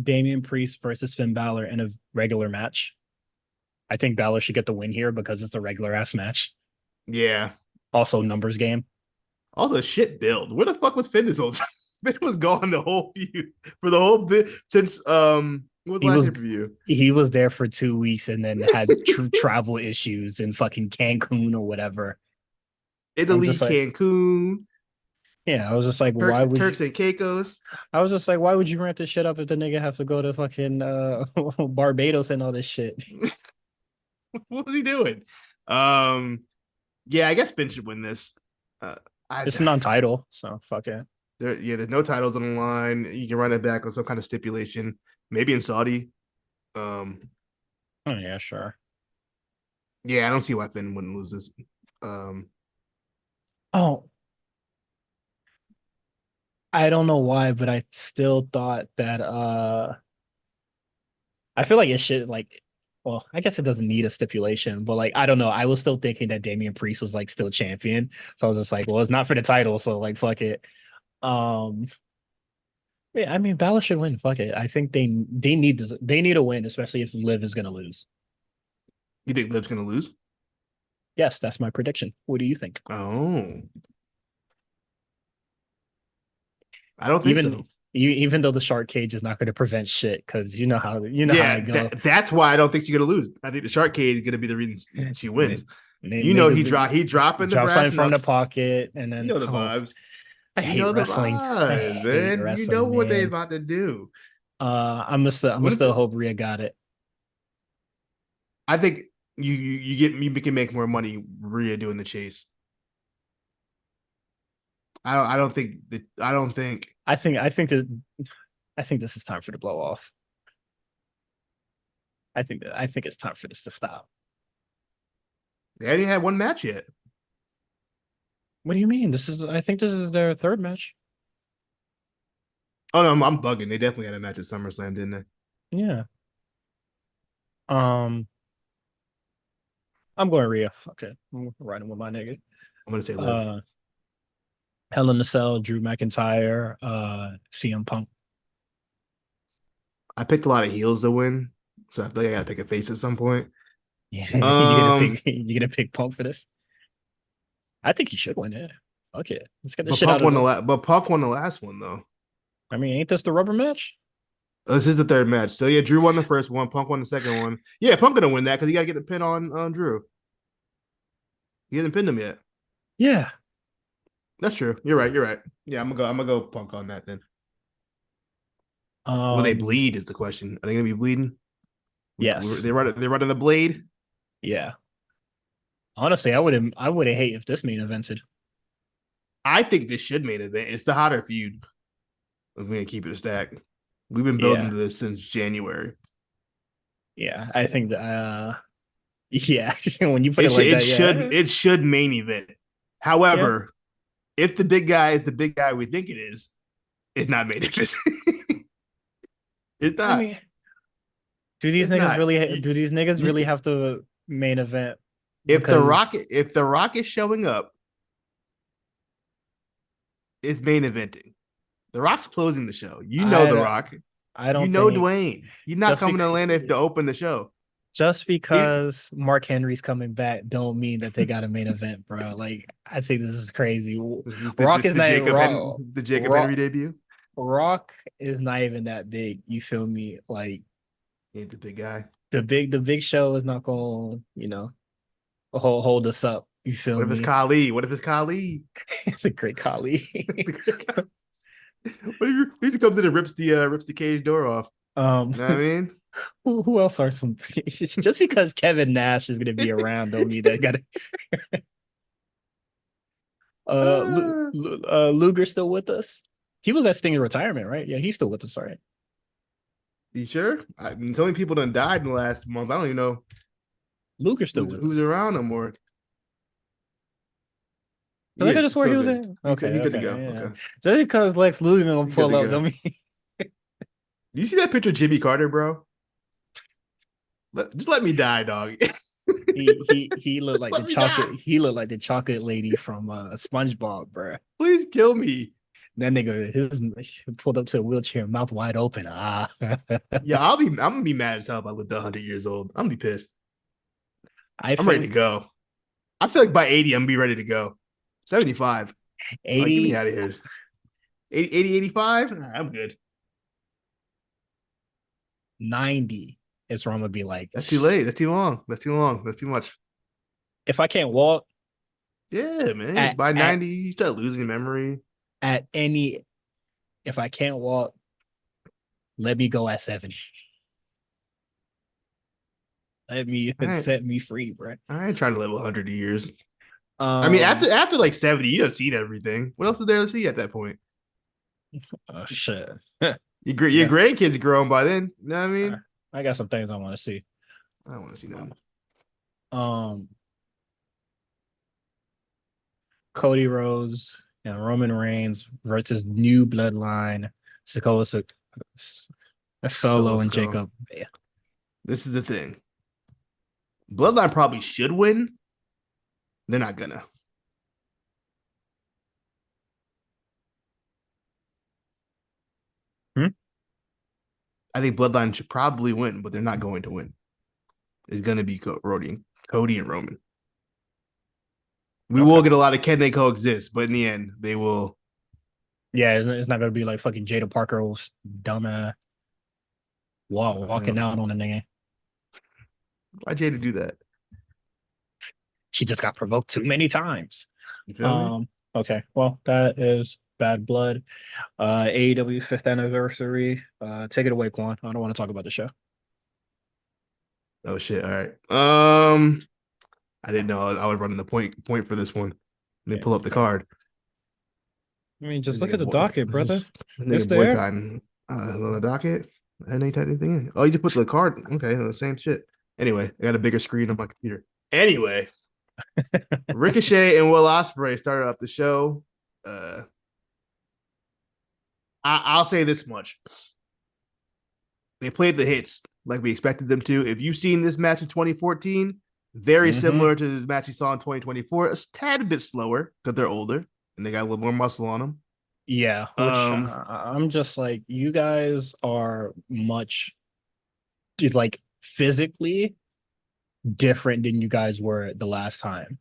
Damian Priest versus Finn Balor in a regular match. I think Balor should get the win here because it's a regular ass match. Yeah. Also, numbers game. Also, shit build. Where the fuck was Finn this whole time? Finn was gone the whole feud for the whole bit since what was the He last was interview? he was there for 2 weeks and then had travel issues in fucking Cancun or whatever. I'm Italy, just like, Cancun, yeah, I was just like, why would you? Turks and Caicos. I was just like, why would you rent this shit up if the nigga have to go to fucking Barbados and all this shit? What was he doing? Um, yeah, I guess Finn should win this. Uh, I It's non-title, so fuck it. there's no titles on the line. You can run it back with some kind of stipulation, maybe in Saudi. Um, Oh yeah, sure. yeah, I don't see why Finn wouldn't lose this. Um, Oh, I don't know why, but I still thought that I feel like it should like well, I guess it doesn't need a stipulation, but like I don't know. I was still thinking that Damian Priest was like still champion. So I was just like, well, it's not for the title, so like fuck it. Um yeah, I mean Balor should win. Fuck it. I think they need a win, especially if Liv is gonna lose. you think Liv's gonna lose? Yes, that's my prediction. What do you think? Oh, I don't think Even so. even though the shark cage is not going to prevent shit, because you know how I Yeah, go. that's why I don't think she's gonna lose. I think the Shark Cage is gonna be the reason she wins. You know, Niggas he dropping the drop brass something from the knucks. pocket, and You then know the oh, vibes. I You hate know the wrestling. I vibes, hate man. You know wrestling, what they man. about to do. I'm What gonna if still hope Rhea got it. I think you can make more money Rhea doing the chase. I don't think that I don't think I think this is time for the blow off. I think it's time for this to stop. they hadn't had one match yet. What do you mean? I think this is their third match. Oh no, I'm bugging. They definitely had a match at SummerSlam, didn't they? Yeah. Um, I'm going Rhea. Fuck it. I'm riding with my nigga. I'm gonna say Liv. Uh, Hell in the Cell, Drew McIntyre, CM Punk. I picked a lot of heels to win, so I feel like I gotta pick a face at some point. Yeah, Um, you gonna pick Punk for this? I think he should win it. Okay, let's get this but shit out Punk of won the the. but Punk won the last one though. I mean, ain't this the rubber match? This is the third match. So yeah, Drew won the first one. Punk won the second one. Yeah, Punk gonna win that because he got to get the pin on Drew. He hasn't pinned him yet. Yeah. That's true. You're right. You're right. Yeah, I'm gonna go Punk on that then. Will they Um. bleed? Is the question. Are they gonna be bleeding? Yes. They're running the blade. Yeah. Honestly, I wouldn't hate if this main evented. I think this should main event. It's the hotter feud. We're gonna keep it a stack. We've been building Yeah. to this since January. Yeah. I think that. Yeah. When you put it like that, yeah. It should main event. Yeah. However, if the big guy is the big guy we think it is, it's not main event. It's I not. mean, It's not. do these niggas really have to main event? If Because the Rock is showing up, it's main eventing. The Rock's closing the show. You know I the don't Rock. I You don't know think Dwayne. You're not just coming to because Atlanta to open the show. just He, because Mark Henry's coming back don't mean that they got a main event, bro. Like I think this is crazy. Rock is not Raw. The Jacob Raw Henry debut. Rock is not even that big. You feel me? Like He ain't the big guy. the big show is not going, hold us up. You feel What if it's me? Kali? What if it's Kali? It's a great colleague. What if he comes in and rips the cage door off? um, You know what I mean? who else are some? Just because Kevin Nash is gonna be around, don't mean that gotta. Uh, Luger still with us? He was at Sting retirement, right? Yeah, he's still with us, all right. you sure? I mean, so many people done died in the last month. I don't even know Luger's still with who's us. around no more. He Because I could is have swore still he was good. in. Okay, He's good to okay, go. yeah. Okay, Just because Lex Luger gonna he's good pull to up, go. don't mean Do you see that picture of Jimmy Carter, bro? Just let me die, dog. he looked Just like the let me die. chocolate. He looked like the chocolate lady from SpongeBob, bro. Please kill me. That nigga, his pulled up to a wheelchair, mouth wide open. Ah, Yeah, I'm gonna be mad as hell if I live to 100 years old. I'm gonna be pissed. I I'm ready to think go. I feel like by 80, I'm gonna be ready to go. 75. Like, get me 80, out of here. 80, 85? Nah, I'm good. 90 is where I'm gonna be like, That's too late. That's too long. That's too long. That's too much. if I can't walk Yeah, man. at By at 90, you start losing memory. at any, if I can't walk, let me go at 70. Let me I ain't, set me free, bro. I ain't trying to live 100 years. I mean, Um, after like 70, you don't see everything. What else is there to see at that point? shit. Your Yeah, grandkids grown by then. You know what I mean? I got some things I want to see. I don't want to see nothing. Um, Cody Rhodes and Roman Reigns versus New Bloodline, Sikoa Solo and Solo. Jacob. Yeah. This is the thing. Bloodline probably should win. They're not gonna. Hmm? I think Bloodline should probably win, but they're not going to win. It's gonna be Cody and Roman. We will Okay. get a lot of can they coexist, but in the end, they will. Yeah, it's not gonna be like fucking Jada Parker's dumb walking Uh, out on a nigga. why Jay to do that? She just got provoked too many times. You feel me? Okay. Well, that is Bad Blood. AEW fifth anniversary. Take it away, Quan. I don't want to talk about the show. Oh shit! All right. I didn't know I was running the point for this one. Let me Yeah, pull up the okay. card. I mean, This just look nigga, at the docket, brother. this It's nigga there. boycotting on the docket. I didn't type anything in. Oh, you just put the card. Okay, the same shit. Anyway, I got a bigger screen on my computer. Anyway, Ricochet and Will Ospreay started off the show. Uh, I'll say this much: they played the hits like we expected them to. If you've seen this match in 2014, very Hmm. similar to this match you saw in 2024. A tad bit slower because they're older and they got a little more muscle on them. Yeah, which I'm just like, you guys are much like physically different than you guys were the last time.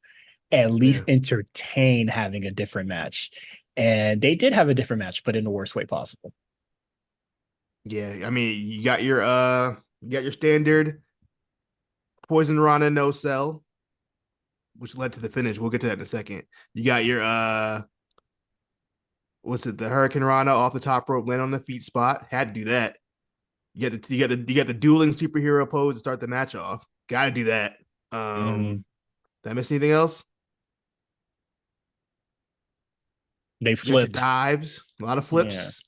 At Yeah, least entertain having a different match. And they did have a different match, but in the worst way possible. yeah. I mean, you got your standard Poison Rana no sell, which led to the finish. We'll get to that in a second. You got your what's it? The Hurricane Rana off the top rope, land on the feet spot. Had to do that. You got the dueling superhero pose to start the match off. Got to do that. Mhm. Did I miss anything else? They You got your flipped. dives, a lot of Yeah. flips,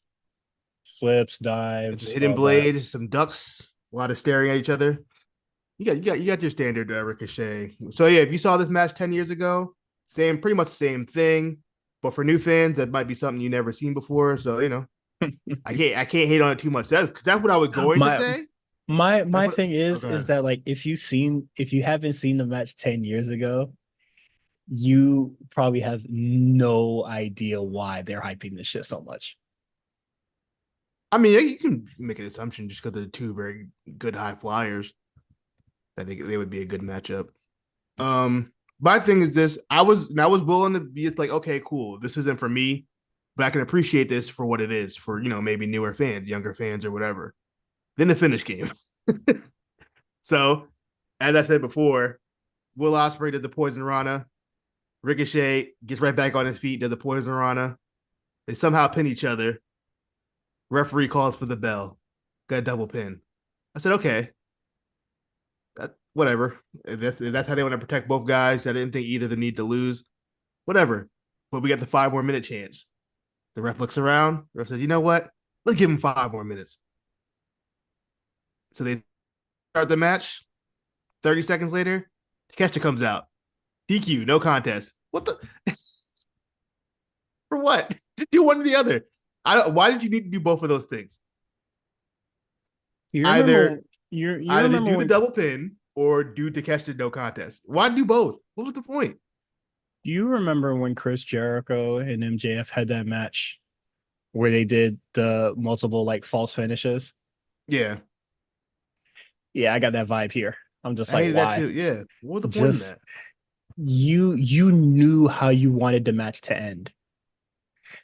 Flips, some dives, hidden all that. blades, some ducks, a lot of staring at each other. You got your standard Ricochet. So yeah, if you saw this match 10 years ago, pretty much the same thing. But for new fans, that might be something you never seen before. So I can't hate on it too much. That's what I was going to my say. my What? thing Okay. is that like if you haven't seen the match 10 years ago, you probably have no idea why they're hyping this shit so much. I mean, you can make an assumption just because they're two very good high flyers. I think they would be a good matchup. My thing is this: I was willing to be like, okay, cool, this isn't for me, but I can appreciate this for what it is for maybe newer fans, younger fans, or whatever. Then the finish game. So, as I said before, Will Ospreay did the Poison Rana. Ricochet gets right back on his feet, does the Poison Rana. They somehow pin each other. Referee calls for the bell. Got a double pin. I said, okay, whatever. If that's how they want to protect both guys. I didn't think either of them need to lose. Whatever. but we got the 5 more minute chance. The ref looks around. The ref says, you know what? Let's give him 5 more minutes. So they start the match. 30 seconds later, Takeshita comes out. DQ, no contest. What the? For what? Just do one or the other. Why did you need to do both of those things? You remember Either you either remember do the when double pin or do Takeshita no contest. Why do both? What was the point? you remember when Chris Jericho and MJF had that match where they did the multiple like false finishes? Yeah, Yeah, I got that vibe here. I'm just I like, hated that why? too. Yeah, what was the point in Just that? you knew how you wanted the match to end.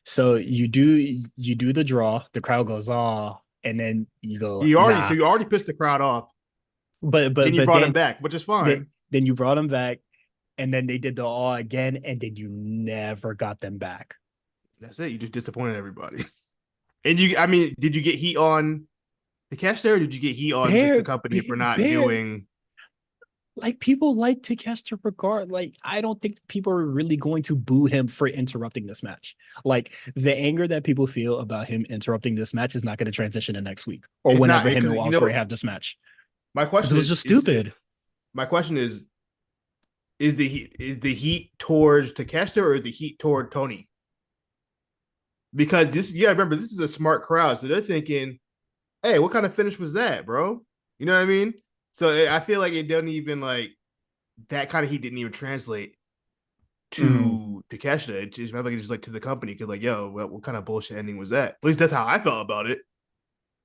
So you do the draw, the crowd goes, oh, and then you go, nah. You already pissed the crowd off. But Then but you but brought him then back, which is then, fine. then you brought them back, and then they did the all again, and then you never got them back. That's it. You just disappointed everybody. And I mean, did you get heat on the cash there, or did you get heat on just the Bear, company for not bear, doing? like people like to catch the regard. Like, I don't think people are really going to boo him for interrupting this match. Like, the anger that people feel about him interrupting this match is not going to transition to next week or It's not whenever him because and Osprey have this match my because it question was just is stupid. my question is the heat towards Takeshita or the heat toward Tony? Because this, yeah, remember this is a smart crowd, so they're thinking, "Hey, what kind of finish was that, bro?" You know what I mean? So I feel like it doesn't even like that kind of heat didn't even translate Mm, to Takeshita. It just felt like it just like to the company because like, yo, what kind of bullshit ending was that? At least that's how I felt about it.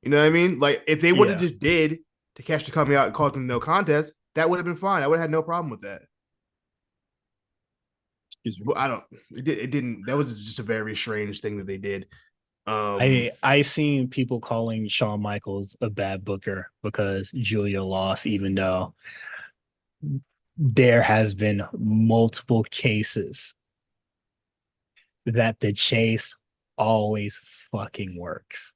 You know what I mean? Like if they would have yeah. just did Takeshita coming out and causing them no contest, that would have been fine. I would have had no problem with that. Excuse me. But I don't. It didn't. That was just a very strange thing that they did. I seen people calling Shawn Michaels a bad booker because Julia lost, even though there has been multiple cases that the chase always fucking works.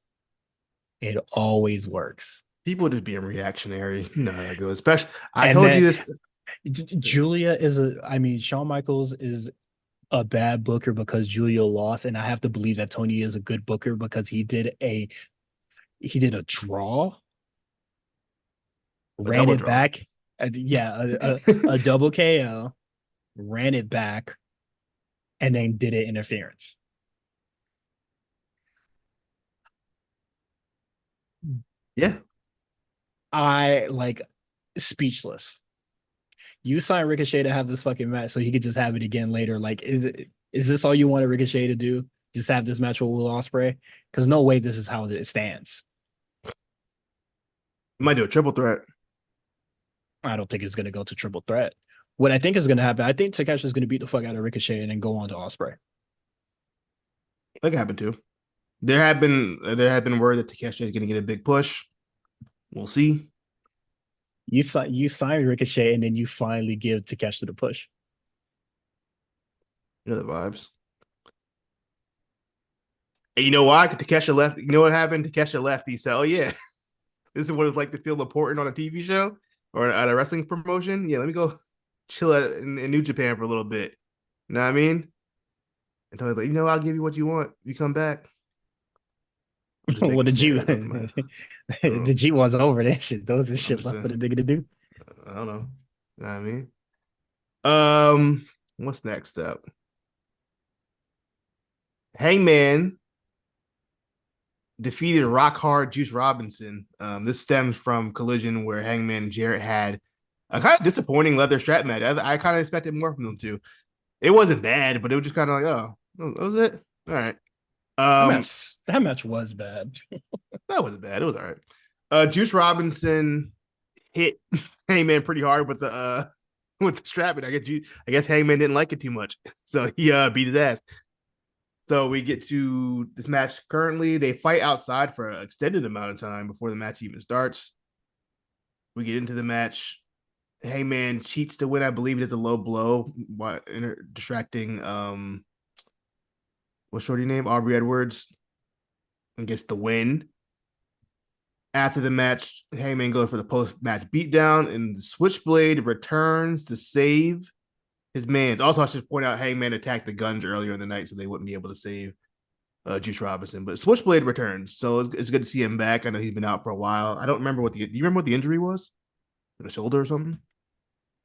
It always works. People just being reactionary. You know how that goes. Especially, I And told you then this. Julia is I mean, Shawn Michaels is a bad booker because Julia lost, and I have to believe that Tony is a good booker because he did a draw, A ran double it draw. back, yeah, a double KO, ran it back, and then did it interference. Yeah, I like speechless. You signed Ricochet to have this fucking match so he could just have it again later. Like, is this all you wanted Ricochet to do? Just have this match with Will Ospreay? Because no way this is how it stands. might do a triple threat. I don't think it's gonna go to triple threat. What I think is gonna happen, I think Takeshi is gonna beat the fuck out of Ricochet and then go on to Ospreay. That could happen too. There have been word that Takeshi is going to get a big push. We'll see. You sign Ricochet and then you finally give Takeshi the push. You know the vibes. And you know why? Because Takeshi left. You know what happened? Takeshi left. He said, "Oh yeah, this is what it's like to feel important on a TV show or at a wrestling promotion. Yeah, let me go chill in New Japan for a little bit. You know what I mean?" And Tony's like, I'll give you what you want. You come back. I'm just What making did you scenarios up in my. the G was over that shit. Those are I'm shit just left for the saying. nigga to do. I don't know. You know what I mean? Um, what's next up? Hangman defeated Rock Hard Juice Robinson. This stems from Collision where Hangman and Jarrett had a kind of disappointing leather strap match. I kind of expected more from them too. It wasn't bad, but it was just kind of like, oh, that was it. All right. That match was bad. That wasn't bad. It was all right. Juice Robinson hit Hangman pretty hard with the strap, and I guess Hangman didn't like it too much, so he beat his ass. So we get to this match currently. They fight outside for an extended amount of time before the match even starts. We get into the match. Hangman cheats to win. I believe it is a low blow, distracting what's shorty name? Aubrey Edwards and gets the win. After the match, Hangman goes for the post-match beatdown, and the Switchblade returns to save his man's. Also, I should point out Hangman attacked the Guns earlier in the night, so they wouldn't be able to save Juice Robinson. But Switchblade returns, so it's good to see him back. I know he's been out for a while. I don't remember what the. Do you remember what the injury was? The shoulder or something?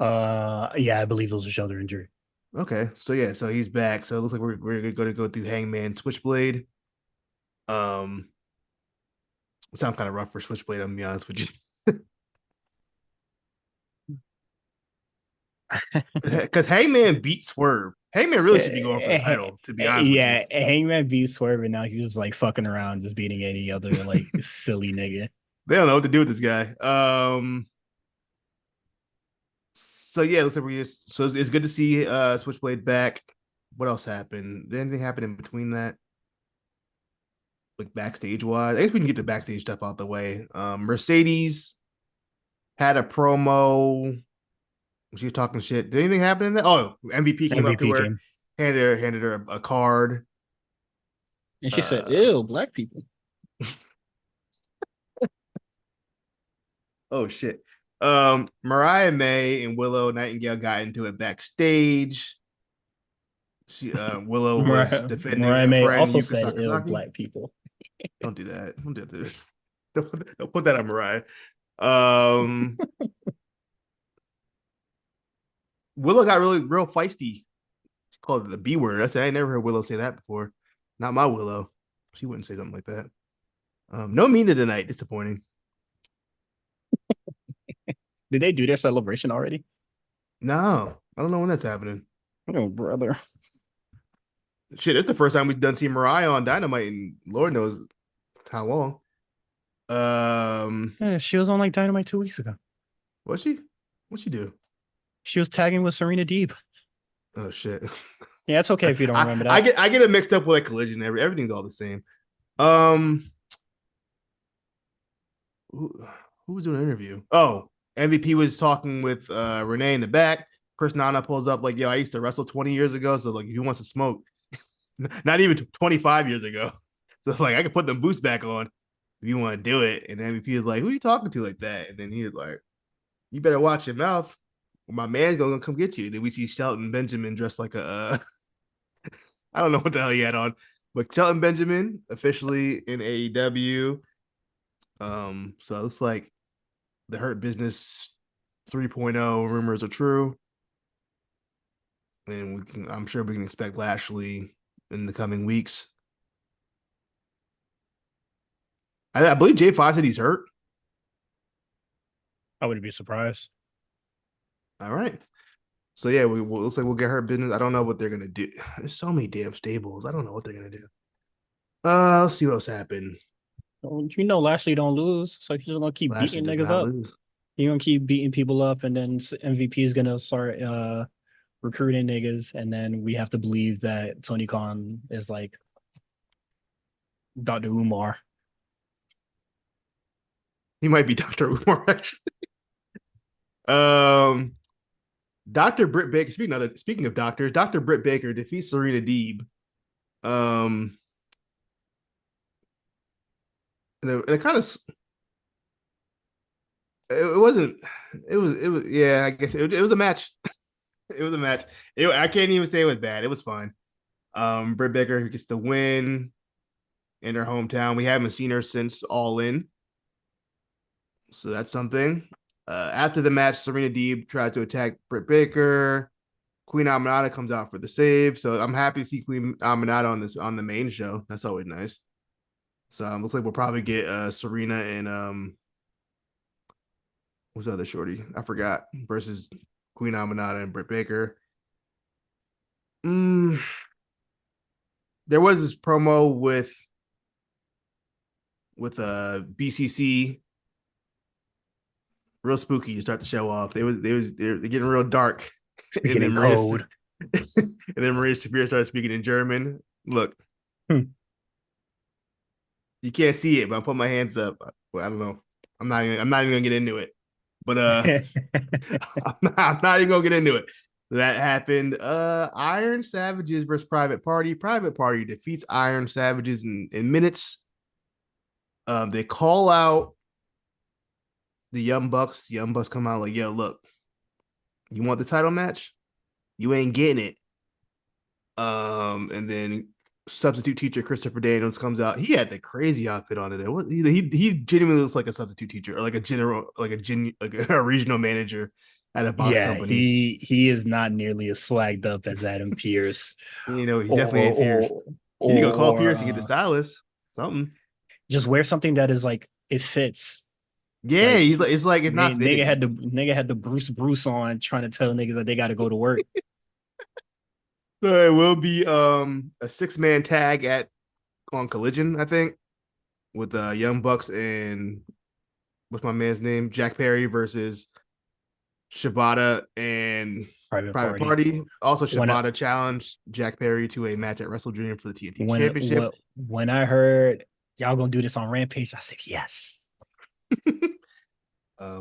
Yeah, I believe it was a shoulder injury. Okay, so yeah, so he's back. So it looks like we're going to go through Hangman Switchblade. Um, it sounds kind of rough for Switchblade. I'm gonna be honest with you, because Hangman beat Swerve. Hangman really should be going for the title. To be honest with you, Yeah, Hangman beat Swerve, and now he's just like fucking around, just beating any other like silly nigga. they don't know what to do with this guy. So yeah, it looks like we just so it's good to see Switchblade back. What else happened? Did anything happen in between that? Like backstage wise? I guess we can get the backstage stuff out the way. Mercedes had a promo. She was talking shit. Did anything happen in that? Oh, MVP came up to MVP her, came, handed her a card. and she said, Uh "Ew, black people." oh shit. Mariah May and Willow Nightingale got into it backstage. Willow was defending Mariah a May friend, also Yuka said, "Ew, Sakazaki. black people." Don't do that. Don't do that. Don't put that on Mariah. Um, Willow got really real feisty. She called it the B word. I said I ain't never heard Willow say that before. Not my Willow. She wouldn't say something like that. No Mina tonight. Disappointing. Did they do their celebration already? No, I don't know when that's happening. Oh, brother. Shit, it's the first time we've done see Mariah on Dynamite, and Lord knows how long. Yeah, she was on like Dynamite 2 weeks ago. What's she? What'd she do? She was tagging with Serena Deeb. Oh shit. Yeah, it's okay if you don't remember I that. get it mixed up with like Collision. Everything's all the same. Um, who was doing an interview? Oh, MVP was talking with Renee in the back. Chris Nana pulls up like, yo, I used to wrestle 20 years ago. So like if he wants to smoke, not even 25 years ago. So like I can put them boots back on if you want to do it. And MVP is like, who are you talking to like that? And then he was like, you better watch your mouth. Or my man's gonna come get you. Then we see Shelton Benjamin dressed like a I don't know what the hell he had on, but Shelton Benjamin officially in AEW. So it looks like the Hurt Business 3.0 rumors are true, and I'm sure we can expect Lashley in the coming weeks. I believe J5 said he's hurt. I wouldn't be surprised. All right. So yeah, looks like we'll get Hurt Business. I don't know what they're gonna do. There's so many damn stables. I don't know what they're gonna do. Let's see what else happened. You know, Lashley don't lose, so he's just gonna keep Lashley beating does niggas not up. lose. He's gonna keep beating people up, and then MVP is gonna start recruiting niggas, and then we have to believe that Tony Khan is like Dr. Umar. He might be Dr. Umar actually. Um, Dr. Britt Baker. Speaking of doctors, Dr. Britt Baker defeats Serena Deeb. Um, and it kind of it wasn't. It was yeah. I guess it was a match. It was a match. I can't even say it was bad. It was fine. Britt Baker gets the win in her hometown. We haven't seen her since All In, so that's something. After the match, Serena Deeb tried to attack Britt Baker. Queen Aminata comes out for the save, so I'm happy to see Queen Aminata on the main show. That's always nice. So looks like we'll probably get Serena and what's the other shorty? I forgot. Versus Queen Aminata and Britt Baker. Mm, there was this promo with BCC, real spooky to start the show off. They're getting real dark, Speaking and then in code. Maria Shafir started speaking in German. Look, Hmm. you can't see it, but I'm putting my hands up. Well, I don't know. I'm not even gonna get into it. But I'm not even gonna get into it. That happened. Iron Savages versus Private Party. Private Party defeats Iron Savages in minutes. They call out the Young Bucks. Young Bucks come out like, yo, look, you want the title match? You ain't getting it. And then substitute teacher Christopher Daniels comes out. He had the crazy outfit on it. He genuinely looks like a substitute teacher or like a general, like a regional manager at a box Yeah, company. he is not nearly as swagged up as Adam Pierce You know, he definitely or ain't Pierce. or You need to go call or Pierce and get the stylist. Something. just wear something that is like it fits. Yeah, Like it's like it's not fitting. nigga had the Bruce on trying to tell niggas that they got to go to work. So it will be a 6-man tag at on Collision, I think, with Young Bucks and what's my man's name? Jack Perry versus Shibata and Private Private Party. Party. Also, When I Shibata challenged Jack Perry to a match at Wrestle Dream for the TNT when Championship. when I heard y'all gonna do this on Rampage, I said yes. um, I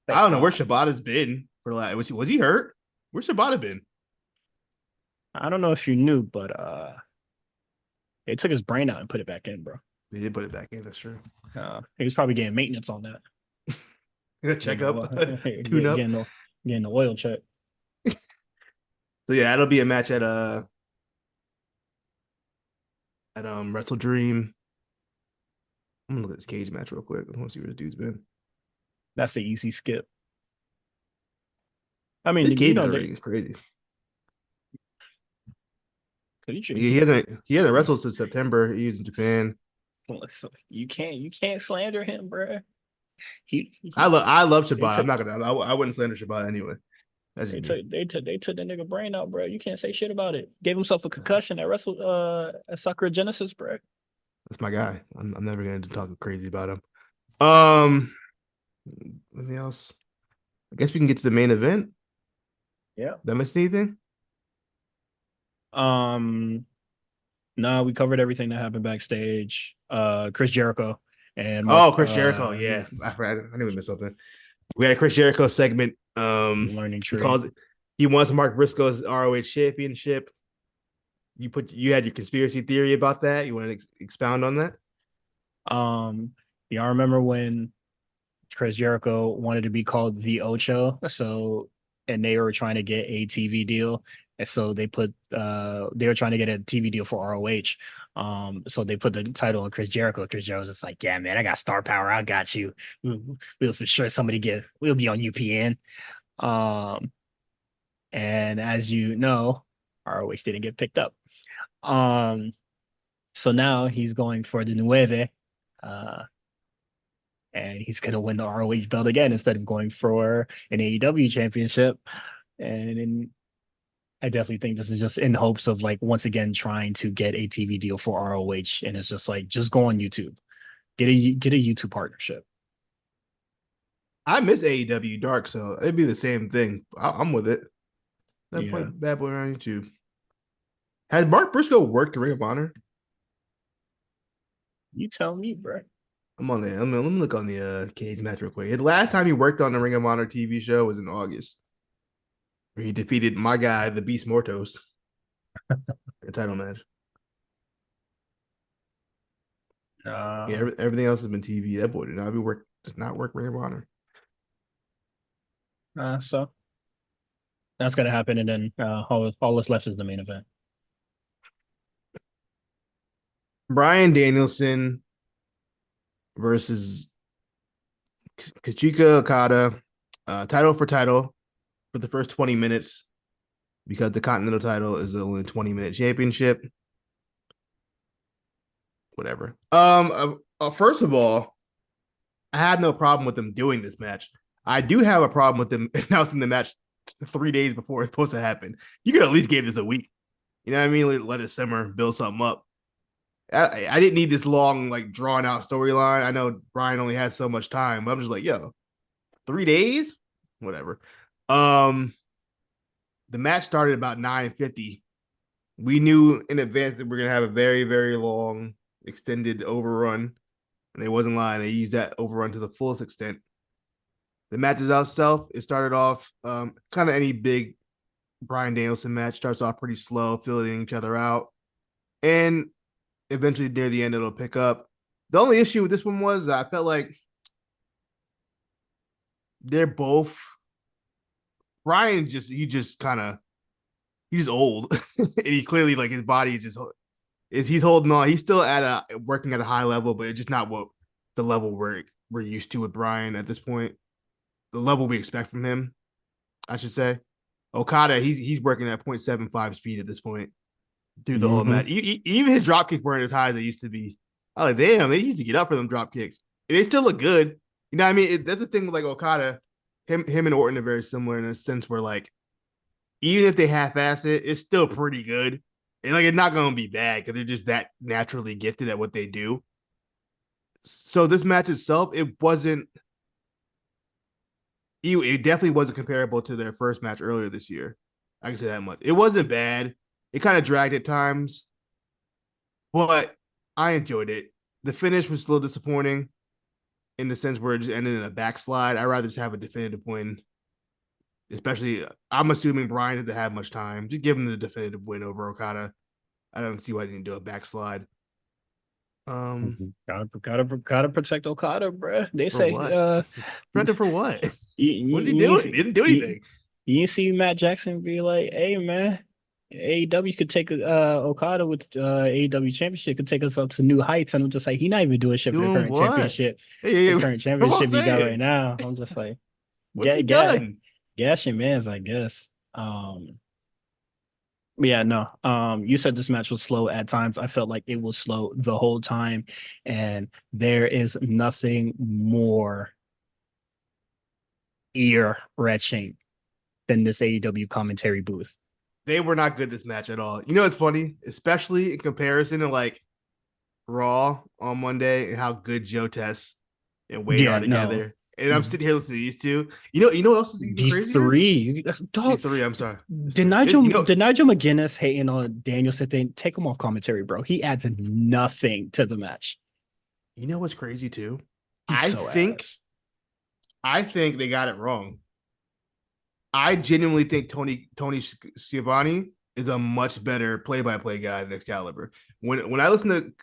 Thank don't know where God. Shibata's been for like was he hurt? Where's Shibata been? I don't know if you knew, but they took his brain out and put it back in, bro. They did put it back in. That's true. He was probably getting maintenance on that. Check Getting up, the tune up. getting the oil check. So yeah, it'll be a match at Wrestle Dream. I'm gonna look at this cage match real quick. I want to see where this dude's been. That's the easy skip. I mean, This you cage know match they rating is crazy. he, He hasn't wrestled since September. He was in Japan. you can't slander him, bro. I love They Shibata. I'm took not gonna. I wouldn't slander Shibata anyway. That's just me. they took the nigga brain out, bro. You can't say shit about it. Gave himself a concussion at Wrestle at Sakura Genesis, bro. That's my guy. I'm never gonna talk crazy about him. Um, anything else? I guess we can get to the main event. Yeah. Did I miss anything? Um. No, we covered everything that happened backstage. Chris Jericho and Mark. Oh, Chris Jericho. Yeah, I knew we missed something. We had a Chris Jericho segment. Learning He tree. calls it. He wants Mark Briscoe's ROH championship. You had your conspiracy theory about that. You want to expound on that? Um. Y'all remember when Chris Jericho wanted to be called the Ocho. So, and they were trying to get a TV deal. And so they were trying to get a TV deal for ROH. So they put the title on Chris Jericho. Chris Jericho was just like, yeah, man, I got star power. I got you. We'll for sure we'll be on UPN. Um, and as you know, ROH didn't get picked up. Um, so now he's going for the Nueve. Uh, and he's going to win the ROH belt again instead of going for an AEW championship. And I definitely think this is just in hopes of like once again trying to get a TV deal for ROH, and it's just like just go on YouTube, get a YouTube partnership. I miss AEW Dark, so it'd be the same thing. I'm with it. That play Yeah, bad boy on YouTube. Has Mark Briscoe worked Ring of Honor? you tell me, bro. I'm on there. Let me look on the cage match real quick. The last time he worked on the Ring of Honor TV show was in August, where he defeated my guy, the Beast Mortos, in a title match. Yeah, Uh, everything else has been TV. That boy does not work Ring of Honor. so that's gonna happen, and then all that's left is the main event. Brian Danielson versus Kazuchika Okada, title for title for the first 20 minutes because the Continental title is only a 20-minute championship. Whatever. First of all, I have no problem with them doing this match. I do have a problem with them announcing the match 3 days before it's supposed to happen. You could at least give this a week. You know what I mean? Let it simmer, build something up. I didn't need this long, like drawn out storyline. I know Brian only has so much time, but I'm just like, yo, 3 days, whatever. Um, the match started about 9:50. We knew in advance that we're gonna have a very, very long, extended overrun, and it wasn't lying. They used that overrun to the fullest extent. The match itself, it started off kind of any big Brian Danielson match starts off pretty slow, filling each other out, and eventually near the end it'll pick up. The only issue with this one was that I felt like they're both Brian just kind of he's old, and he clearly like his body is he's holding on. He's still at a working at a high level, but it's just not what the level we're used to with Brian at this point. The level we expect from him, I should say. Okada, he's working at 0.75 speed at this point through the whole Mm-hmm. match. Even his drop kicks weren't as high as they used to be. I was like, damn, they used to get up for them drop kicks. And they still look good. You know what I mean? That's the thing with like Okada. Him and Orton are very similar in a sense where like even if they half-ass it, it's still pretty good. And like it's not gonna be bad because they're just that naturally gifted at what they do. So this match itself, it definitely wasn't comparable to their first match earlier this year. I can say that much. It wasn't bad. It kind of dragged at times, but I enjoyed it. The finish was a little disappointing in the sense where it just ended in a backslide. I'd rather just have a definitive win, especially I'm assuming Brian didn't have much time. Just give him the definitive win over Okada. I don't see why he didn't do a backslide. Um, Gotta protect Okada, bro. They for say what? Threatened for what? What is he you doing? He see didn't do you, anything. you see Matt Jackson be like, hey man, AEW could take Okada with AEW championship could take us up to new heights. And I'm just like, he not even doing shit for the Doing current what? championship, Hey, the hey, current what I'm championship he got right saying. now. I'm just like, What's he get done? gas your man's, I guess. But yeah, no. You said this match was slow at times. I felt like it was slow the whole time, and there is nothing more ear retching than this AEW commentary booth. They were not good this match at all. You know, it's funny, especially in comparison to like Raw on Monday and how good Joe Tess and Wade Yeah, are no. together. And I'm sitting here listening to these two. You know what else is even These crazier? three, These dog. three. I'm sorry. These Did three. Nigel You know. did Nigel McGuinness hating on Daniel Sitting? Take him off commentary, bro. He adds nothing to the match. You know what's crazy too? He's I so think ass. I think they got it wrong. I genuinely think Tony Schiavone is a much better play-by-play guy than Excalibur. When I listen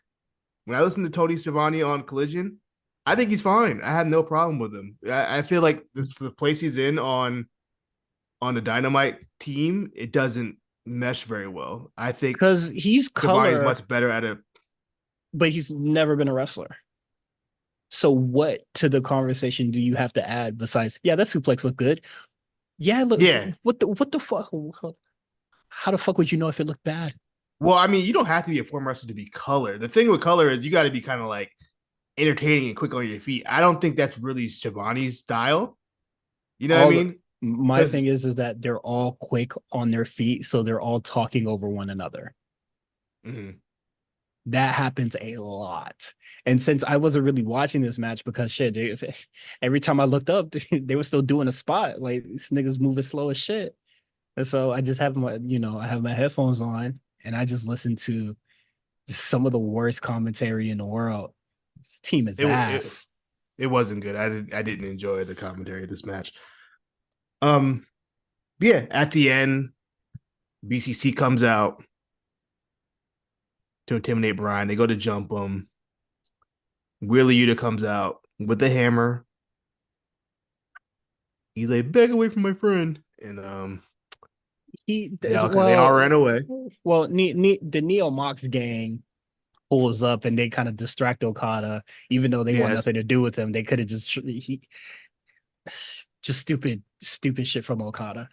to Tony Schiavone on Collision, I think he's fine. I have no problem with him. I feel like the place he's in on the Dynamite team, it doesn't mesh very well. I think Because he's Schiavone is color, much better at it. but he's never been a wrestler. So what to the conversation do you have to add besides, yeah, that suplex looked good. Yeah, look, Yeah. what the fuck? How the fuck would you know if it looked bad? Well, I mean, you don't have to be a former wrestler to be color. The thing with color is you got to be kind of like entertaining and quick on your feet. I don't think that's really Schiavone's style. You know what I All mean? my Because thing is that they're all quick on their feet, so they're all talking over one another. mm-hmm. That happens a lot. And since I wasn't really watching this match because shit, every time I looked up, they were still doing a spot. Like these niggas moving slow as shit. And so I just have I have my headphones on and I just listen to just some of the worst commentary in the world. This team is it ass. it wasn't good. I didn't enjoy the commentary of this match. Um, yeah, at the end, BCC comes out to intimidate Brian. They go to jump him. Wheeler Yuta comes out with the hammer. He's like, back away from my friend. And He they does all ran away. the Neo Mox gang pulls up and they kind of distract Okada, even though they want Yes. nothing to do with him. They could have just stupid shit from Okada.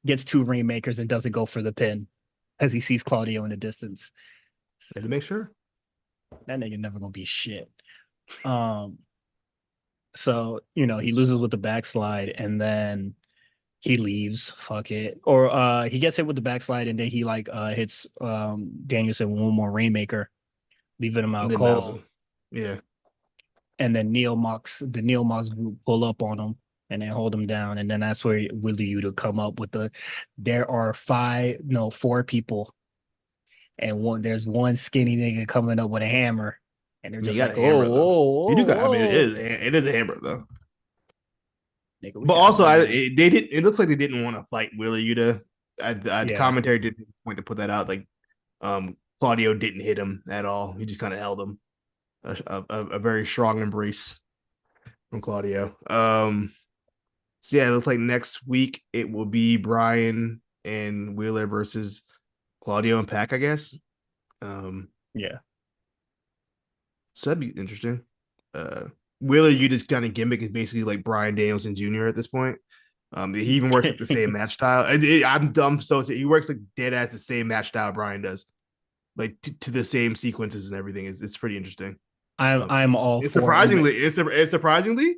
Gets two rainmakers and doesn't go for the pin as he sees Claudio in the distance. Had to make sure. That nigga never gonna be shit. Um, so he loses with the backslide and then he leaves. Fuck it. Or he gets hit with the backslide and then he like hits Danielson with one more rainmaker, leaving him And out then Mounds. cold. Yeah. And then the Neo Mox group pull up on him and then hold him down. And then that's where Willie Yuta come up with there are four people, and there's one skinny nigga coming up with a hammer. And they're I mean, you just got a like, hammer though. You do got. I mean, oh, it is a hammer though. nigga, we But got also, money. they did. It looks like they didn't want to fight Wheeler Yuta. The Yeah. commentary didn't point to put that out. Like, Claudio didn't hit him at all. He just kind of held him. A very strong embrace from Claudio. So yeah, it looks like next week it will be Brian and Wheeler versus Claudio and Pac, I guess. Um, Yeah. so that'd be interesting. Uh, Wheeler Yuta's kind of gimmick is basically like Brian Danielson Jr. at this point. He even works like the same match style. I'm dumb, so he works like dead as the same match style Brian does, like to the same sequences and everything. It's pretty interesting. I'm all It's for him. surprisingly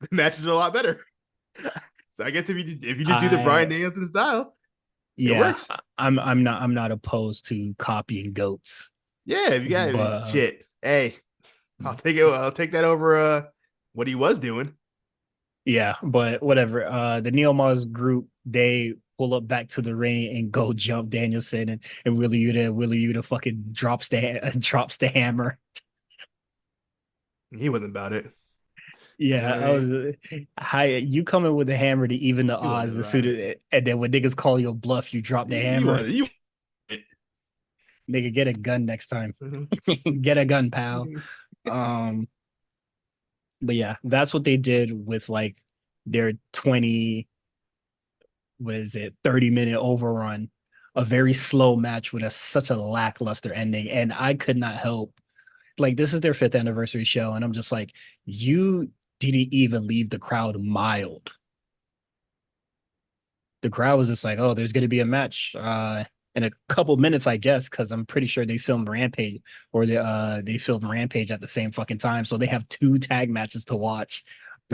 the matches are a lot better. So I guess if you just do the Brian I Danielson style, it Yeah, works. I'm not opposed to copying goats, Yeah, if you got but shit. Hey, I'll take it. I'll take that over what he was doing. yeah, but whatever. The Neo Mars group, they pull up back to the ring and go jump Danielson, and Willie Yuta fucking drops the hammer. He wasn't about it. You know Yeah, what I I mean? was hi you coming with the hammer to even the He wasn't odds as about soon it. as, and then when niggas call you a bluff, you drop the hammer. You Nigga, get a gun next time. Mhm. Get a gun, pal. Um, but yeah, that's what they did with like their 20, what is it, 30-minute overrun, a very slow match with such a lackluster ending. And I could not help, like, this is their fifth anniversary show, and I'm just like, you didn't even leave the crowd mild. The crowd was just like, oh, there's gonna be a match in a couple minutes, I guess, because I'm pretty sure they filmed Rampage, or they filmed Rampage at the same fucking time. So they have two tag matches to watch,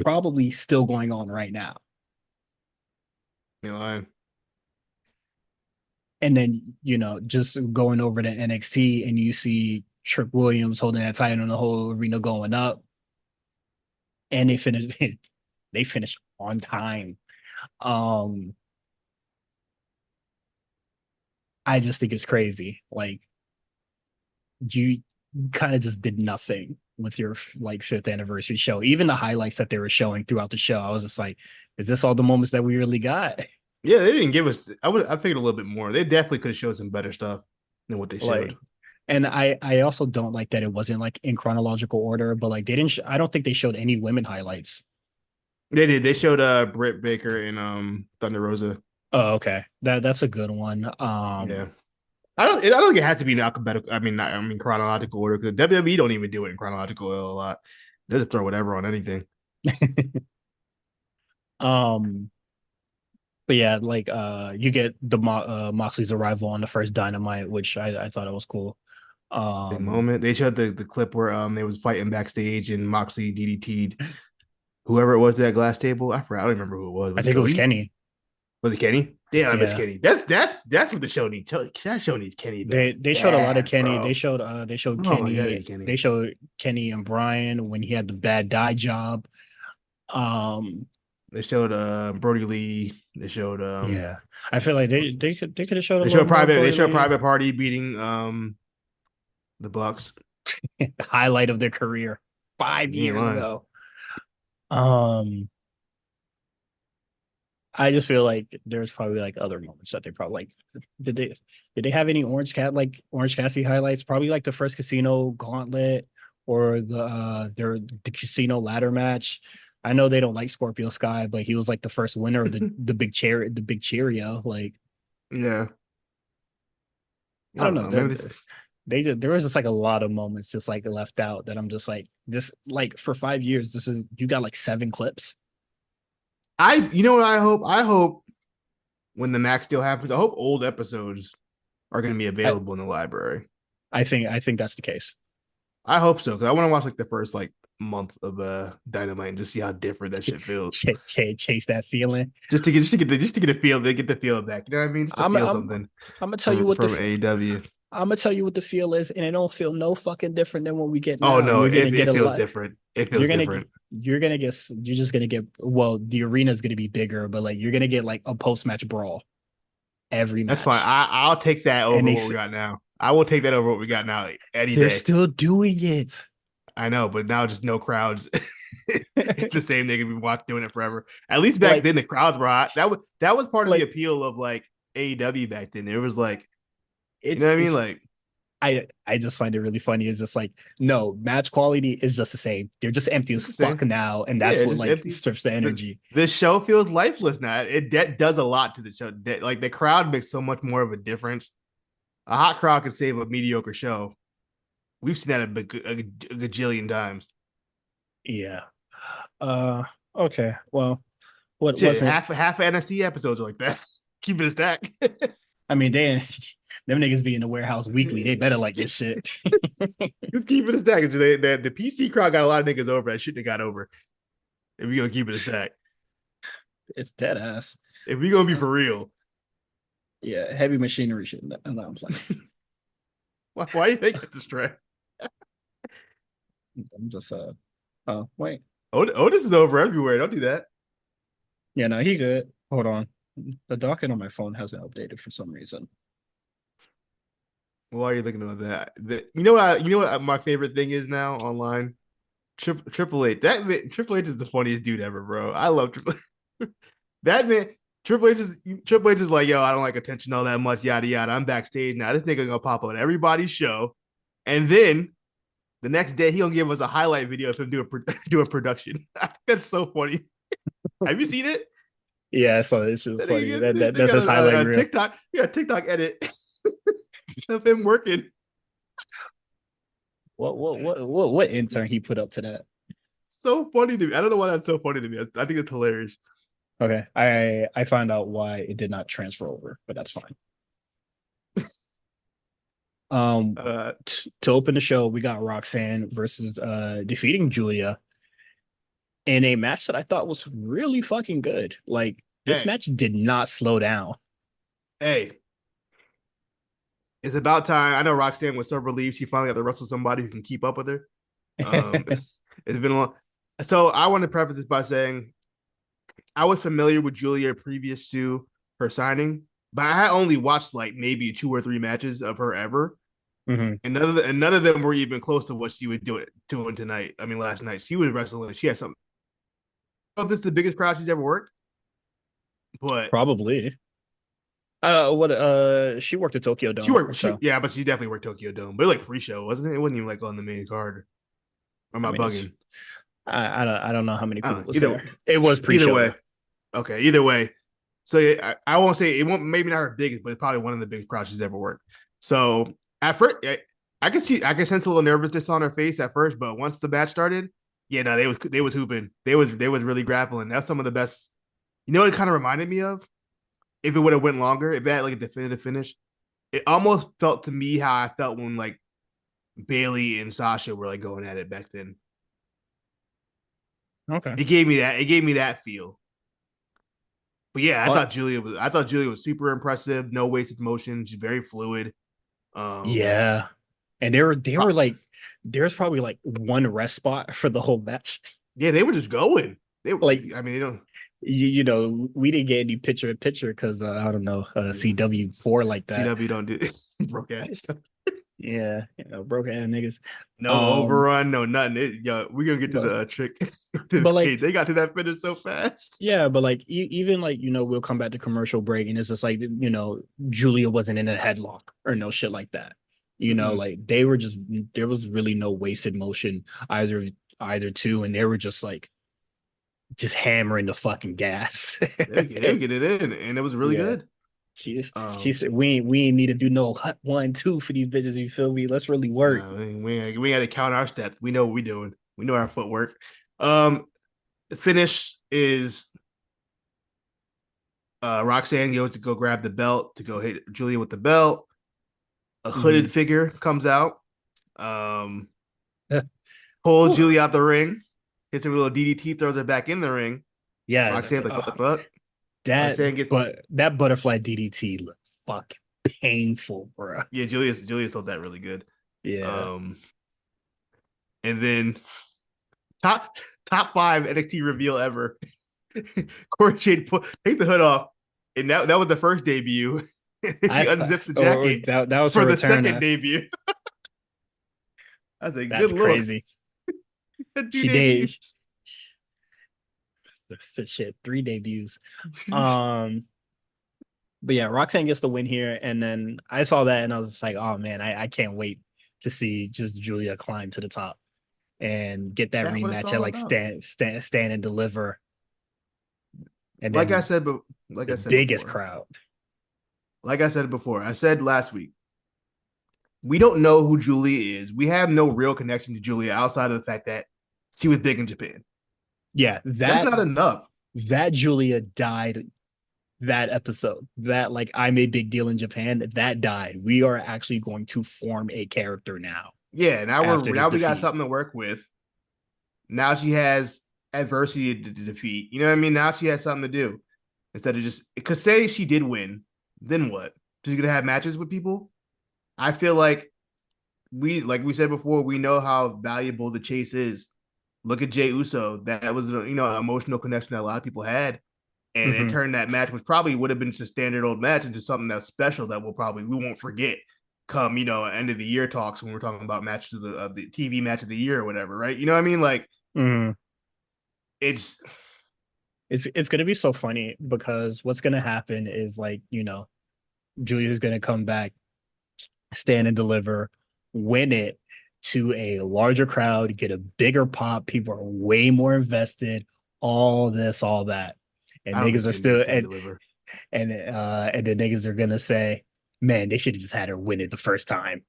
probably still going on right now. You lying. And then, just going over to NXT and you see Trick Williams holding that title and the whole arena going up. And they finished they finished on time. Um, I just think it's crazy. Like, you kind of just did nothing with your like fifth anniversary show. Even the highlights that they were showing throughout the show, I was just like, is this all the moments that we really got? Yeah, they didn't give us. I figured a little bit more. They definitely could have showed some better stuff than what they showed. Like, and I also don't like that it wasn't like in chronological order, but like they didn't. I don't think they showed any women highlights. They did. They showed Britt Baker and Thunder Rosa. Oh, okay. That's a good one. Yeah. I don't think it has to be in alphabetical. I mean chronological order because WWE don't even do it in chronological order a lot. They just throw whatever on anything. um, but yeah, like you get the Moxley's arrival on the first Dynamite, which I thought it was cool. The Um, moment they showed the clip where they was fighting backstage and Moxley DDT'd whoever it was at that glass table. I forgot. I don't remember who it was. I Was it think it was Cody? Kenny. Was it Kenny? Damn, I miss Yeah. Kenny. That's what the show needs. That show needs Kenny back. They showed a lot of Bad, Kenny. bro. They showed Oh my Kenny. god, Kenny. They showed Kenny and Brian when he had the bad dye job. Um, They showed Brody Lee. They showed yeah, I feel like they could have showed a they little showed more private they Brody showed Lee. private party beating the Bucks. The highlight of their career five You ain't years lying. ago. Um, I just feel like there's probably like other moments that they probably like. Did they did they have any Orange Cassidy highlights? Probably like the first Casino Gauntlet or the Casino ladder match. I know they don't like Scorpio Sky, but he was like the first winner of the big Cheerio. Like, Yeah. I I don't don't know. know. Maybe There was just like a lot of moments just like left out that I'm just like, this, like, for 5 years, you got like 7 clips. you know what I hope? I hope when the Max deal happens, I hope old episodes are gonna be I, available in the library. I think that's the case. I hope so because I want to watch like the first like month of Dynamite and just see how different that shit feels. Chase that feeling. Just to get a feel, they get the feel back. You know what I mean? Just to I'm feel I'm something I'm gonna tell you what from AEW. I'm gonna tell you what the feel is, and it don't feel no fucking different than what we get Oh now. no, You're gonna get it a feels lot. different. It feels different. You're just gonna get, well, the arena's gonna be bigger, but like you're gonna get like a post match brawl every That's fine. match, I'll take that and over what we got now. I will take that over what we got now any they're day. still doing it. I know, but now just no crowds. It's the same nigga we watched doing it forever. At least back Like then the crowds were hot. That was part of the like appeal of like AEW back then. It was like, you know it's what I mean? it's Like I just find it really funny. It's just like, no, match quality is just the same. They're just empty It's as the fuck same. now, and Yeah, that's it's what just like empty. strips the The energy. the show feels lifeless now. It that does a lot to the show. Like the crowd makes so much more of a difference. A hot crowd can save a mediocre show. We've seen that a gajillion times. Yeah. Uh. Okay. Well, what Shit, wasn't? half NFC episodes are like that. Keep it a stack. I mean, they them niggas be in the warehouse weekly. They better like this shit. You keep it a stack. The PC crowd got a lot of niggas over. That shit they got over. If we gonna keep it a stack. It's dead ass. If we gonna be Uh, for real, yeah, heavy machinery shit. And I'm like, why you think it's a stretch? I'm just oh wait. Otis is over everywhere. Don't do that. Yeah, no, he good. Hold on. The docket on my phone hasn't updated for some reason. Why are you thinking about that? You know what my favorite thing is now online? Triple H. Triple H is the funniest dude ever, bro. I love Triple H. That man. Triple H is like, yo, I don't like attention all that much, yada yada. I'm backstage now. This nigga gonna pop on everybody's show, and then the next day he gonna give us a highlight video of him doing production. That's so funny. Have you seen it? Yeah, so it's just funny. They That's got his highlight a reel. TikTok. Yeah, TikTok edit of him working. What intern he put up to that? So funny to me. I don't know why that's so funny to me. I think it's hilarious. Okay, I found out why it did not transfer over, but that's fine. Uh, To open the show, we got Roxanne versus defeating Julia in a match that I thought was really fucking good. Like this hey, match did not slow down. hey, it's about time. I know Roxanne was so relieved she finally got to wrestle somebody who can keep up with her. It's been a long. So I want to preface this by saying I was familiar with Julia previous to her signing, but I had only watched like maybe 2 or 3 matches of her ever, Mhm. and none of them were even close to what she was doing tonight. I mean, last night she was wrestling. She had something. I don't know if this is the biggest crowd she's ever worked, but Probably. What she worked at Tokyo she Dome, worked. so Yeah, but she definitely worked Tokyo Dome. But it was like pre-show, wasn't it? It wasn't even like on the main card. Or am I I mean it's bugging? I don't know how many I people don't know. was there. It was Either pre-show way. though. Okay, either way. So I won't say it won't maybe not her biggest, but it's probably one of the biggest crowds she's ever worked. So at first, I could sense a little nervousness on her face at first, but once the match started, yeah, no, they was hooping, they was really grappling. That's some of the best. You know what it kind of reminded me of? If it would have went longer, if it had like a definitive finish, it almost felt to me how I felt when like Bailey and Sasha were like going at it back then. Okay. It gave me that. It gave me that feel. But yeah, Uh, I thought Julia was super impressive. No wasted motion. She's very fluid. Um, yeah. And they were like there's probably like one rest spot for the whole match. yeah, they were just going. They were. Like I mean, they don't. you know, we didn't get any picture in picture because I don't know, Yeah. CW4 like that. CW don't do this. Broke ass. Yeah, you know, broke ass niggas. No Um, overrun. No nothing. Yo, we're gonna get to but the trick. but Hey, like they got to that finish so fast. yeah, but like even like we'll come back to commercial break and it's just like Julia wasn't in a headlock or no shit like that. Mm-mm. Like they were just there was really no wasted motion either two, and they were just like just hammering the fucking gas. They would get it in, and it was really Yeah. good. She said we ain't need to do no hut 1 2 for these bitches. You feel me? Let's really work. No, we got to count our steps. We know what we're doing. We know our footwork. Um, the finish is Roxanne goes to go grab the belt to go hit Julia with the belt. A Mhm. hooded figure comes out, um, pulls Whew. Julia out the ring, hits her with a little DDT, throws her back in the ring. Yeah, Roxanne's like, "What the fuck?" that Roxanne gets but that butterfly DDT looked fucking painful, bro. yeah. Julia sold that really good. Yeah. Um, and then top top 5 NXT reveal ever. Corey Shade take the hood off, and that was the first debut. She unzips the or jacket that was her for the return. second debut. I was like, good That's lord, crazy. 2 She did debuts. shit 3 debuts. Um, But yeah, Roxanne gets the win here, and then I saw that and I was just like, oh man, I can't wait to see just Julia climb to the top and get that That what it's rematch at all like about. stand and deliver, and Like I then said, but like the I said biggest before, crowd. I said last week, we don't know who Julia is. We have no real connection to Julia outside of the fact that she was big in Japan. Yeah, That's not enough. that Julia died that episode. That like I made big deal in Japan. That died. We are actually going to form a character now Yeah, after this now we got defeat. something to work with. Now she has adversity to defeat. You know what I mean? Now she has something to do instead of just because say she did win, then what? She's gonna have matches with people. I feel like we said before, we know how valuable the chase is. Look at Jay Uso. That was an emotional connection that a lot of people had, and it Mm-hmm. turned that match, which probably would have been just a standard old match, into something that's special that we won't forget come end of the year talks when we're talking about matches of the TV match of the year or whatever, right? You know what I mean? Like Mm-hmm. it's It's gonna be so funny because what's gonna happen is like, Julia's gonna come back, stand and deliver, win it to a larger crowd, get a bigger pop. People are way more invested. All this, all that, and I don't think niggas she's are gonna do still stand deliver. and the niggas are gonna say, "Man, they should have just had her win it the first time."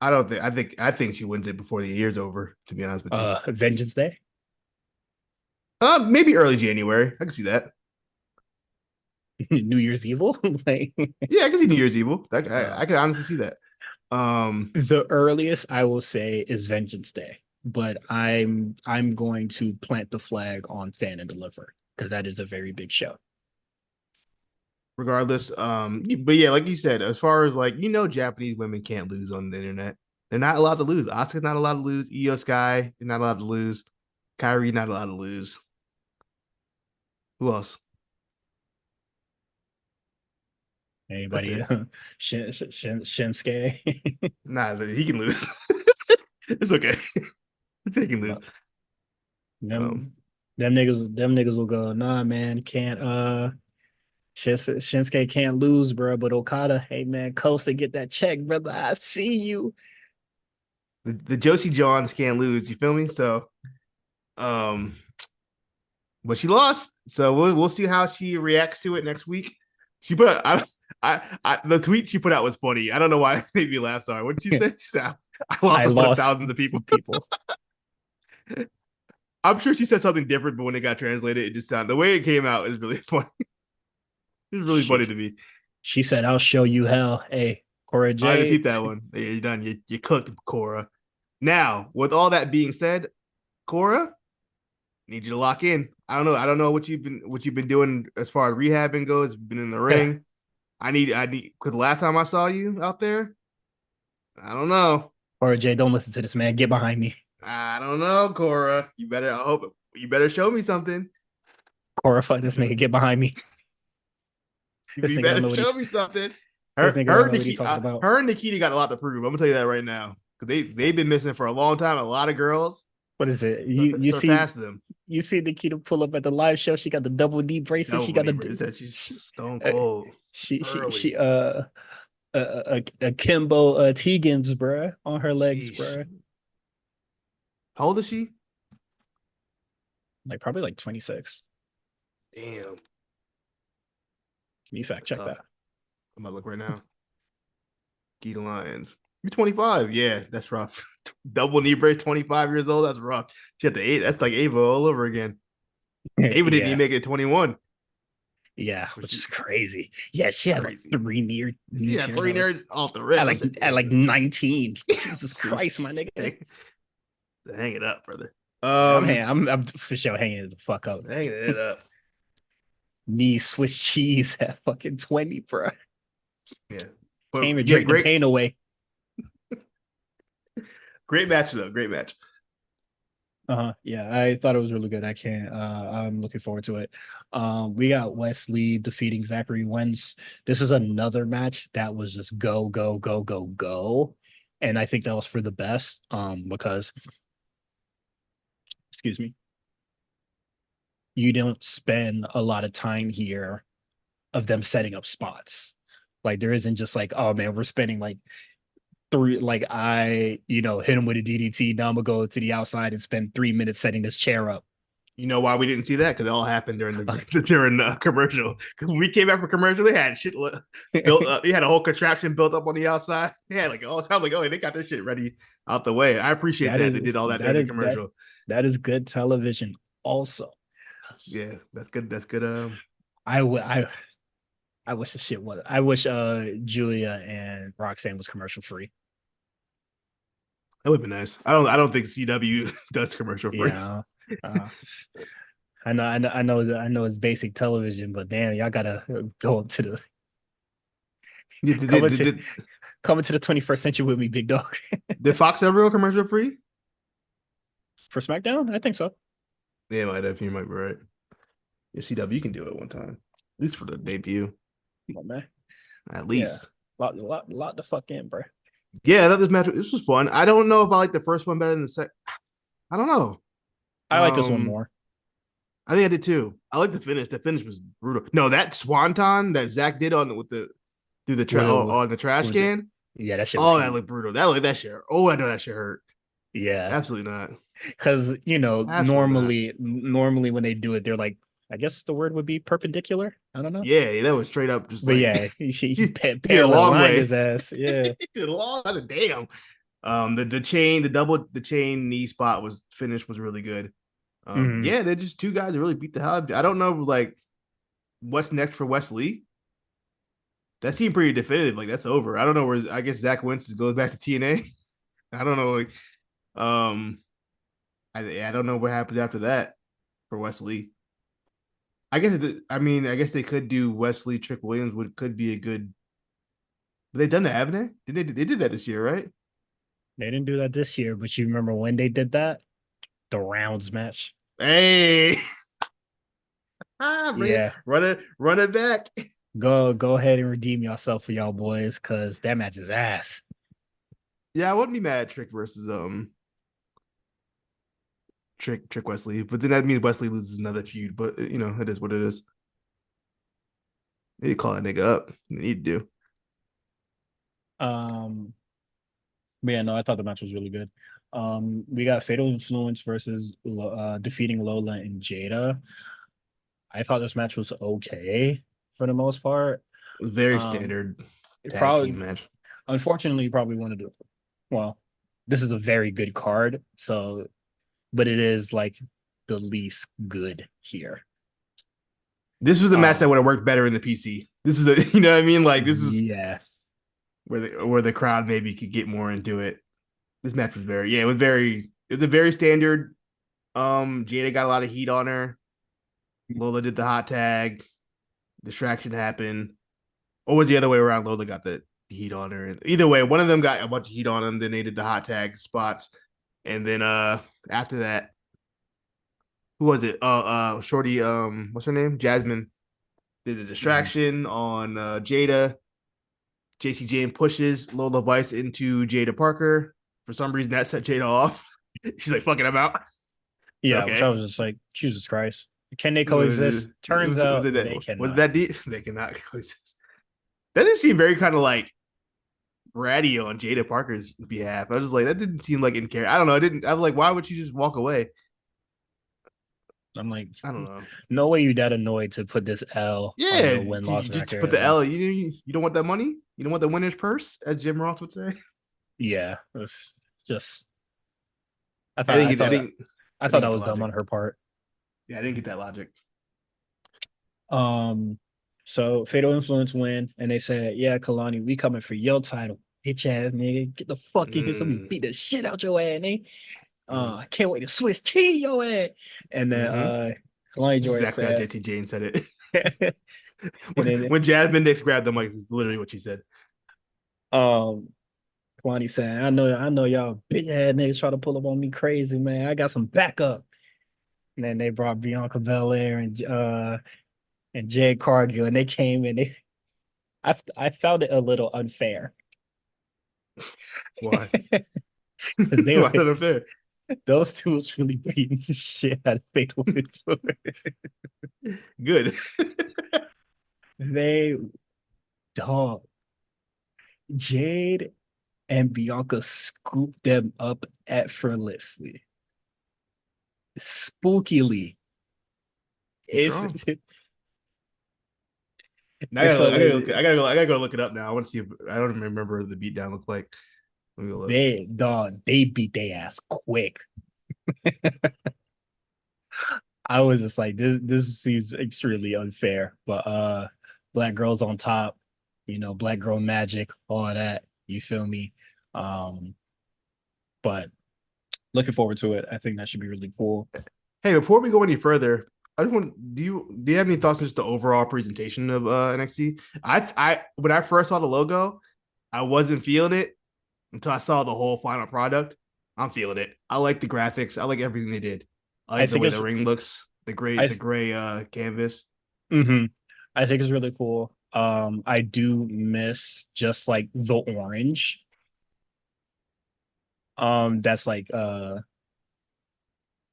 I don't think I think she wins it before the year's over, to be honest with you. Vengeance Day, Maybe early January. I can see that. New Year's Evil, like Yeah, I can see New Year's Evil. uh, I can honestly see that. Um, the earliest I will say is Vengeance Day, but I'm going to plant the flag on Stand and Deliver because that is a very big show. regardless, but yeah, like you said, as far as Japanese women can't lose on the internet. They're not allowed to lose. Asuka's not allowed to lose. Io Sky, you're not allowed to lose. Kyrie, not allowed to lose. Who else? That's Anybody, it. Shinsuke? Nah, he can lose. It's okay. They can lose. Um, them them niggas will go, nah, man, can't Shinsuke can't lose, bro. But Okada, hey man, Costa, get that check, brother. I see you. the Josie Johns can't lose. You feel me? So, um, but she lost. So we'll see how she reacts to it next week. She put the tweet she put out was funny. I don't know why it made me laugh. Sorry, what did she say? She said, "I lost I in front of lost thousands of people." some people. I'm sure she said something different, but when it got translated, it just sounded the way it came out is really funny. It's really funny She to me. she said, "I'll show you hell." Hey, Cora I didn't peep Jade. that one. Yeah, you're done. You cooked, Cora. Now, with all that being said, Cora, need you to lock in. I don't know what you've been doing as far as rehabbing goes. You've been in the ring. I need because the last time I saw you out there, I don't know. Cora Jade, don't listen to this man. Get behind me. I don't know, Cora. You better I hope you better show me something. Cora, fuck this nigga. Get behind me. This You nigga don't better know what show me something. this nigga don't know what he Nikita, talking about. her and Nikita got a lot to prove. I'm gonna tell you that right now because they've been missing for a long time. A lot of girls What is it? You surpassed them. see Nikita pull up at the live show. She got the double D bracelet. She Double got knee brace. the Said she's she stone cold she early. a Kimbo Tegans, bruh, on her legs, Sheesh. bruh. How old is she? Like probably like 26. Damn, Can you fact that's check tough. that? I'm about to look right now. Gita Lions. You're 25. Yeah, that's rough. Double knee brace, 25 years old. That's rough. She had the eight. That's like Ava all over again. Ava didn't even Yeah. make it 21. Yeah, Which which is is crazy. Yeah, she had like crazy. three knee Yeah, tears three nerds off the rip. I said, at damn, like this 19. Jesus Christ, my nigga. hang, hang it up, brother. Yeah, I'm for sure hanging it the fuck up. Hanging it up. Knee Swiss cheese at fucking 20, bro. Yeah. Came But and yeah, drank the pain away. great match though. Great match. Uh-huh. Yeah, I thought it was really good. I'm looking forward to it. We got Wesley defeating Zachary Wentz. This is another match that was just go, go, go, go, go. And I think that was for the best. Because excuse me, you don't spend a lot of time here of them setting up spots. Like there isn't just like, oh man, we're spending like three, like hit him with a DDT. Now I'm gonna go to the outside and spend 3 minutes setting this chair up. You know why we didn't see that? Because it all happened during the during the commercial. Because when we came back for commercial, they had shit built up. They had a whole contraption built up on the outside. They had like I'm like, oh, they got this shit ready out the way. I appreciate That that they is did all that that during the is that commercial. that is good television. Also, Yeah, that's good. That's good. I would I wish the shit was. I wish Julia and Roxanne was commercial free. That would be nice. I don't think CW does commercial free. Yeah. Uh, I know it's basic television, but damn, y'all gotta go up to the Did, did, come did, into did, come into the 21st century with me, big dog. did Fox ever go commercial free? For SmackDown, I think so. Yeah, might have. You might be right. Yeah, CW can do it one time, at least for the debut, Come on, man. at Yeah, least. lot the fuck in, bro. Yeah, that this match. This was fun. I don't know if I like the first one better than the second. I don't know. I like this one Um, more. I think I did too. I like the finish. The finish was brutal. No, that swanton that Zach did on with the through the With, on the trash with can. yeah, that shit was Oh, that heat. looked brutal. That shit. Oh, I know that shit hurt. Yeah, Absolutely not. because Absolutely not. normally when they do it, they're like, I guess the word would be perpendicular. I don't know, Yeah, that was straight up just but like yeah, he he did a parallel long lined way. his ass. Yeah. He did a long. I said, damn. The chain knee spot was finished was really good. Mhm. Yeah, they're just two guys that really beat the hell. I don't know like what's next for Wesley. That seemed pretty definitive. Like that's over. I don't know where. I guess Zach Wentz goes back to TNA. I don't know. Like, um, I don't know what happens after that for Wesley. I guess they could do Wesley Trick Williams. Would could be a good. But they done that, haven't they? Did they did that this year, right? They didn't do that this year, but you remember when they did that? The rounds match. Hey, bring it, Yeah. run it back. Go ahead and redeem yourself for y'all boys, cause that match is ass. Yeah, I wouldn't be mad at Trick versus Trick Wesley, but then that means Wesley loses another feud. But it is what it is. They need to call that nigga up. They need to do. Um, but yeah, no, I thought the match was really good. We got Fatal Influence versus defeating Lola and Jada. I thought this match was okay for the most part. Very Um, standard it tag probably, team match. unfortunately, you probably wanted to. Well, this is a very good card, so but it is like the least good here. This was a match that Um, would have worked better in the PC. This is a you know what I mean? Like this is yes. where the crowd maybe could get more into it. This match was it was a very standard. Jada got a lot of heat on her. Lola did the hot tag. Distraction happened. Or was the other way around? Lola got the heat on her. Either way, one of them got a bunch of heat on them. Then they did the hot tag spots. And then after that, who was it? Shorty, what's her name? Jasmine did a Mhm. distraction on Jada. JC Jane pushes Lola Vice into Jada Parker. For some reason, that set Jada off. She's like, fucking him out. Yeah, which I Okay. was just like, Jesus Christ. Can they Was coexist? Turns out they was cannot. that deep? They cannot coexist. That didn't seem very kind of like bratty on Jada Parker's behalf. I was just like, that didn't seem like in care. I don't know. I didn't. I was like, why would you just walk away? I'm like, I don't know. no way you that annoyed to put this L on Yeah, your win you loss just put record. the Like, L. You don't want that money. You don't want the winner's purse, as Jim Ross would say. yeah, it's just I I thought didn't I get. thought I I thought didn't get that the was dumb logic. on her part. Yeah, I didn't get that logic. Um, so Fatal Influence win, and they said, "Yeah, Kalani, we coming for your title, bitch ass nigga. Get the fuck in here, so we Mm, beat the shit out your ass, nigga. mm, I can't wait to switch cheese your ass." And then mm-hmm. Kalani This is Jordan exactly how said, JT Jane said it. and then when Jasmine Nix grabbed the mic, this is literally what she said. um Kalani said, I know y'all big ass niggas try to pull up on me crazy, man. I got some backup." And then they brought Bianca Belair and Jade Cargill, and they came and I found it a little unfair. Why? Because they Why is were that unfair? those two was really beating the shit out of Fatal Influence. Good. They dog Jade and Bianca scooped them up effortlessly, spookily. She's If strong. Now it felt like I gotta go look it up now. I want to see if I don't even remember what the beatdown looked like. Let me go look. they beat their ass quick. I was just like, this seems extremely unfair. But black girls on top, black girl magic, all of that. You feel me? Um, but looking forward to it. I think that should be really cool. Hey, before we go any further, I just want do you have any thoughts on just the overall presentation of NXT? I when I first saw the logo, I wasn't feeling it until I saw the whole final product. I'm feeling it. I like the graphics. I like everything they did. I I like the think way it's the ring looks, I the gray canvas. mhm. I think it's really cool. I do miss just like the orange.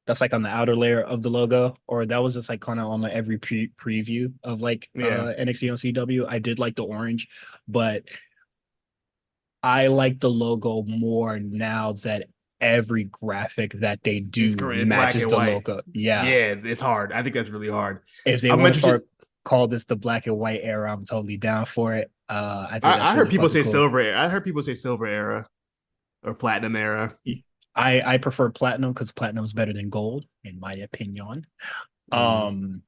That's like on the outer layer of the logo, or that was just like kind of on like every preview of like Yeah, NXT on CW. I did like the orange, but I like the logo more now that every graphic that they it's do great. Black matches and the white. logo. Yeah. Yeah, it's hard. I think that's really hard. If they I'm want to interested. start call this the black and white era, I'm totally down for it. I think that's I heard really people fucking say cool. silver. I heard people say silver era or platinum era. I prefer platinum because platinum is better than gold, in my opinion. Mm, Um,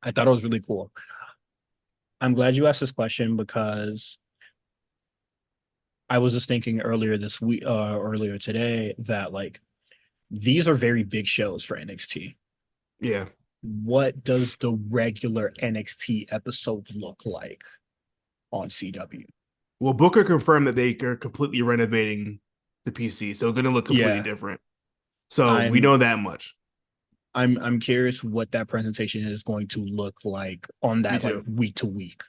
I thought it was really cool. I'm glad you asked this question because I was just thinking earlier this week, earlier today, that like these are very big shows for NXT. yeah. What does the regular NXT episode look like on CW? Well, Booker confirmed that they are completely renovating the PC, so it's going to look completely Yeah, different. So we I'm know that much. I'm curious what that presentation is going to look like on Me that like too. week to week.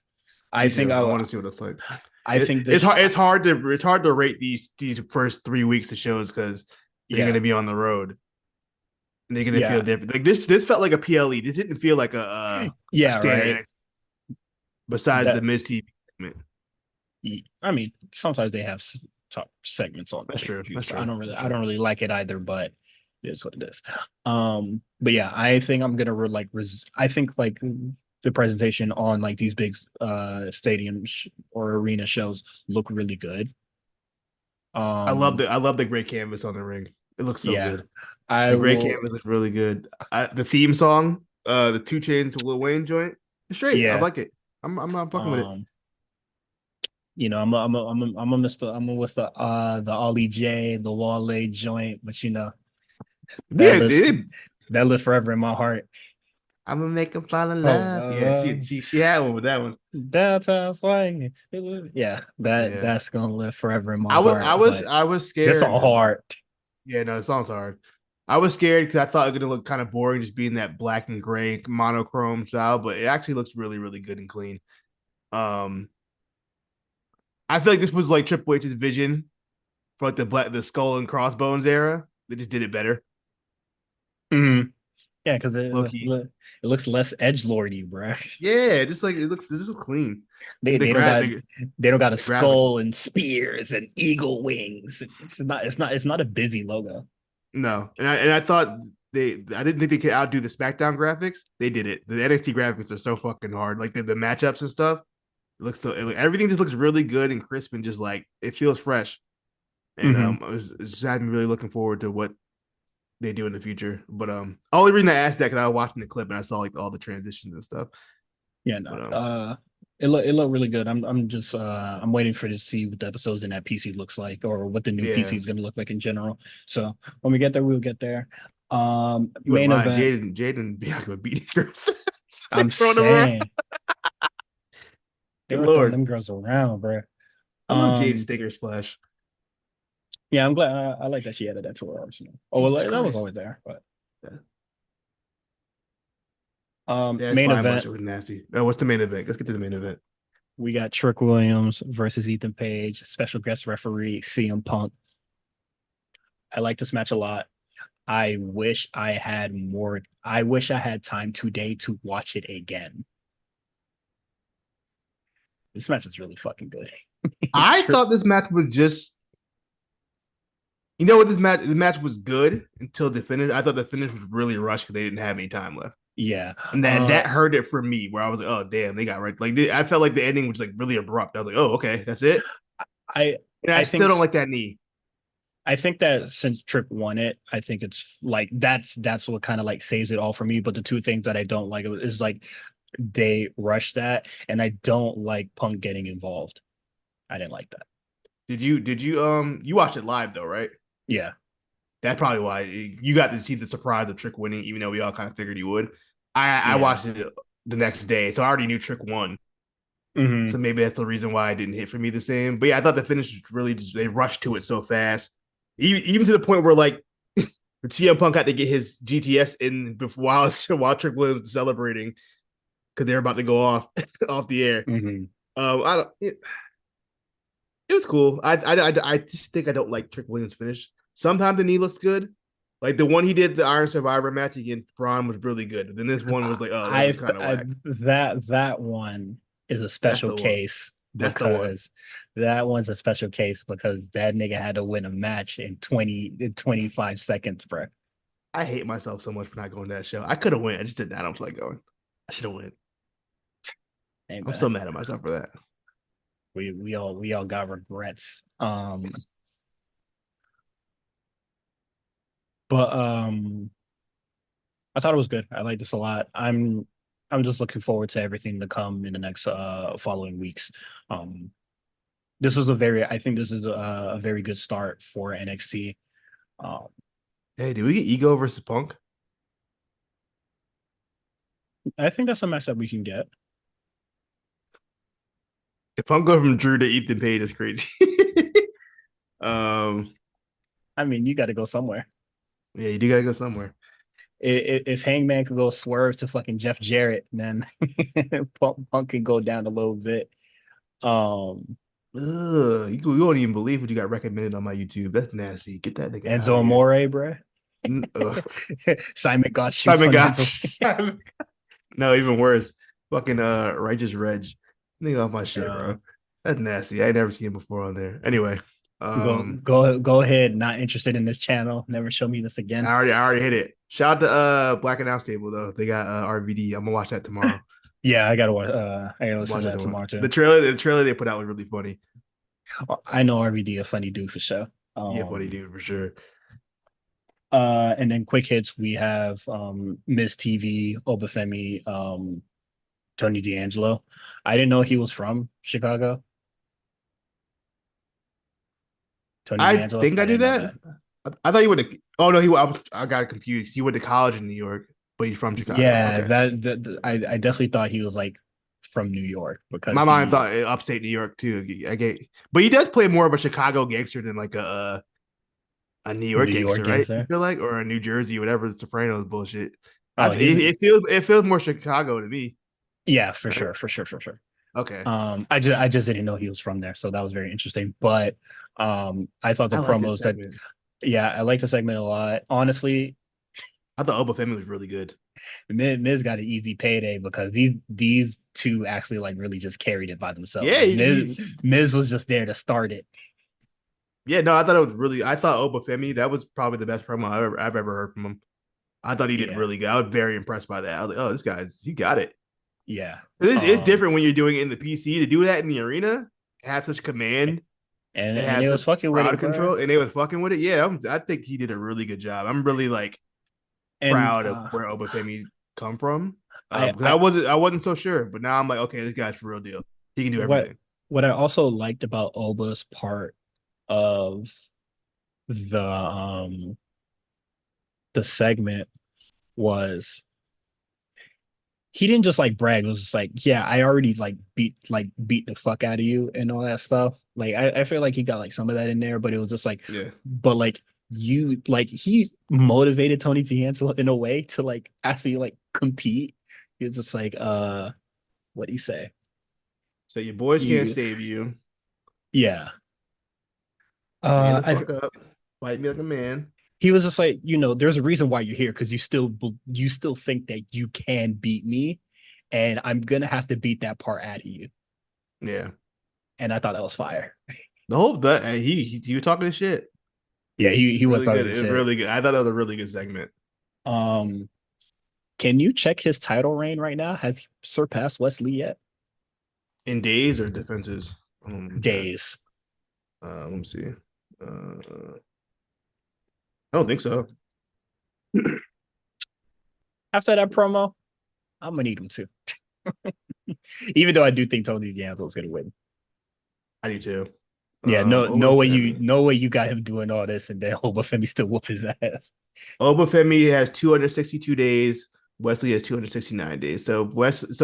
I Me think too. I I want to see what it's like. I think It's this hard. It's hard to rate these first 3 weeks of shows because they're going yeah to be on the road. And they're going to feel yeah different. Like this felt like a PLE. This didn't feel like a yeah standard right NXT besides the that Miz TV segment. I mean sometimes they have top segments on That's pay per true. views. That's true. That's I true. don't really like it either, but it's what it is. But yeah, I think I'm gonna I think like the presentation on like these big stadium or arena shows look really good. Um, I love the gray canvas on the ring. It looks so yeah, good. I The gray will. canvas looks really good. The theme song, the 2 Chainz to Lil Wayne joint, it's straight. I Yeah. like it. I'm not fucking with it. Um, I'm a miss the Ollie J, the Wale joint, but that Yeah, lives that lives forever in my heart. I'm gonna make him fall in Oh, love. Yeah, she had one with that one. downtown swing. Yeah, Yeah, that's gonna live forever in my heart. But I was that's scared. all hard. Yeah, no, the song's hard. I was scared because I thought it was gonna look kind of boring, just being that black and gray monochrome style, but it actually looks really, really good and clean. Um, I feel like this was like Triple H's vision for like the skull and crossbones era. They just did it better, Mhm. Yeah, because low key. it looks less edge lordy, bro. Yeah, just like it just looks clean. They And they don't got they don't got a the graphics. skull and spears and eagle wings. It's not a busy logo. No, and I thought I didn't think they could outdo the SmackDown graphics. They did it. The NXT graphics are so fucking hard. Like the matchups and stuff. Everything just looks really good and crisp and just like it feels fresh. And Hmm. I just had me really looking forward to what they do in the future. But only reason I asked that because I was watching the clip and I saw like all the transitions and stuff. Yeah, no. But It looked really good. I'm just I'm waiting for to see what the episodes in that PC looks like or what the new PC yeah, is gonna look like in general. So when we get there, we'll get there. you wouldn't Main mind event. Jaden Bianca would beat these girls. They I'm throwing them around. saying they Good were throwing lord, them girls around, bro. I love Jade Um, Stinger Splash. yeah, I'm glad. I like that she added that to her arsenal. Oh, well, Jesus that was Christ. always there, but Yeah. Yeah, it's main fine, but event. it was nasty. What's the main event? Let's get to the main event. We got Trick Williams versus Ethan Page, special guest referee CM Punk. I like this match a lot. I wish I had more. I wish I had time today to watch it again. This match is really fucking good. I thought this match was just, you know what, this match was good until the finish. I thought the finish was really rushed because they didn't have any time left. Yeah. And that hurt it for me, where I was like, oh damn, they got right. Like I felt like the ending was like really abrupt. I was like, oh okay, that's it. I And I I still think don't like that knee. I think that since Trick won it, I think it's like that's what kind of like saves it all for me. But the two things that I don't like is like they rush that, and I don't like Punk getting involved. I didn't like that. You watched it live though, right? Yeah. That's probably why you got to see the surprise of Trick winning, even though we all kind of figured he would. I Yeah. watched it the next day, so I already knew Trick won. Hmm. So maybe that's the reason why it didn't hit for me the same. But yeah, I thought the finish was really just, they rushed to it so fast, even to the point where like CM Punk had to get his GTS in before while Trick Williams was celebrating because they're about to go off off the air. Hmm. I don't. It was cool. I just think I don't like Trick Williams' finish. Sometimes the knee looks good. Like the one he did the Iron Survivor match against Braun was really good. Then this one was like, oh, that was kind of I whack. that one is a That's special the one. case That's the one. because that one's a special case because that nigga had to win a match in 25 seconds, bro. I hate myself so much for not going to that show. I could have went. I just didn't. I don't feel like going. I should have went. Hey I'm so man, mad at myself for that. we all got regrets. But I thought it was good. I like this a lot. I'm just looking forward to everything to come in the next following weeks. Um this is a very I think this is a very good start for NXT. Um Hey, do we get Ego versus Punk? I think that's a match that we can get. If Punk go from Drew to Ethan Page, is crazy. um, I mean, you got to go somewhere. yeah, you do gotta go somewhere. If Hangman could go swerve to fucking Jeff Jarrett, then Punk can go down a little bit. Um, You won't even believe what you got recommended on my YouTube. That's nasty. Get that nigga out Enzo of here. Amore, bruh. Ugh. Simon got shoots Simon on got Enzo. Simon. No, even worse. Fucking Righteous Reg. Nigga off my shit, Uh, bro. That's nasty. I ain't never seen him before on there. Anyway, go ahead. Not interested in this channel. Never show me this again. I already hit it. Shout out to Black Announce Table though. They got RVD. I'm gonna watch that tomorrow. Yeah, I gotta watch. I gotta listen Watch to that that tomorrow. tomorrow too. The trailer they put out was really funny. I know RVD a funny dude for sure. Yeah, funny dude for sure. And then quick hits we have Miss TV, Obafemi, Tony D'Angelo. I didn't know he was from Chicago. Tony I D'Angelo. think I I knew didn't know that. that. I thought he went to. Oh no, I got confused. He went to college in New York, but he's from Chicago. Yeah, Okay, I definitely thought he was like from New York my because mind he thought upstate New York too. I get, but he does play more of a Chicago gangster than like a New York New York gangster, right? I gangster. feel like, or a New Jersey, whatever. The Sopranos bullshit. Oh, It feels more Chicago to me, yeah, for right? sure, for sure, for sure. Okay, I just didn't know he was from there, so that was very interesting. But I thought the I like this promos that segment. yeah, I like the segment a lot. Honestly, I thought Obafemi was really good. Miz got an easy payday because these two actually like really just carried it by themselves. Yeah, Like Miz was just there to start it. yeah. No, I thought it was really. I thought Obafemi, that was probably the best promo I've ever heard from him. I thought he did Yeah, really good. I was very impressed by that. I was like, oh, this guy's he got it. yeah. It's Um, different when you're doing it in the PC to do that in the arena, have such command and and have it was such fucking with crowd it, bro. control, and they was fucking with it. Yeah, I think he did a really good job. I'm really like And proud of where Obafemi come from I because I I wasn't I wasn't so sure, but now I'm like, okay, this guy's for real deal. He can do what everything. what I also liked about Oba's part of the the segment was he didn't just like brag. It was just like, yeah, I already beat the fuck out of you and all that stuff. Like I feel like he got like some of that in there, but it was just like, Yeah. but like you like he motivated Tony D'Angelo in a way to like actually like compete. He was just like, what do you say? So your boys can't You save you. yeah. Man the I fuck up. Fight me like a man. he was just like, there's a reason why you're here because you still think that you can beat me, and I'm gonna have to beat that part out of you. Yeah. and I thought that was fire. The whole that he was talking shit. Yeah, he was Really talking good. this It shit. really good. I thought that was a really good segment. Um, can you check his title reign right now? Has he surpassed Wesley yet? In days or defenses? Check. Days. Let me see. I don't think so. After that promo, I'm gonna need him to. Even though I do think Tony D'Angelo is gonna win. I do too. Yeah, no, Obafemi. no way you got him doing all this and then Obafemi still whoop his ass. Obafemi has 262 days. Wesley has 269 days. So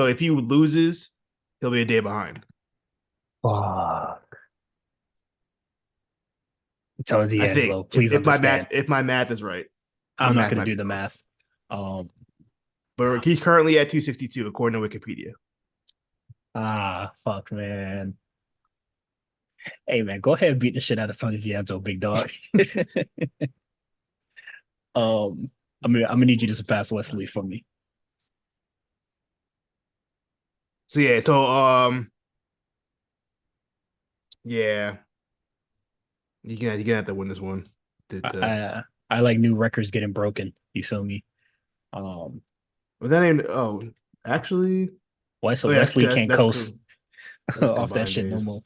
if he loses, he'll be a day behind. Fuck. Tony I D'Angelo, think please understand. if my math is right. My I'm not math gonna might do be the wrong. math. Um, But he's currently at 262 according to Wikipedia. fuck, man. Hey, man, go ahead and beat the shit out of Tony D'Angelo, big dog. I'm gonna need you to surpass Wesley for me. So yeah, yeah, you gonna have to win this one. I, To I like new records getting broken. You feel me? Um, but that ain't actually oh yeah Wesley can't that's true. coast That's true off that behind shit no days. more.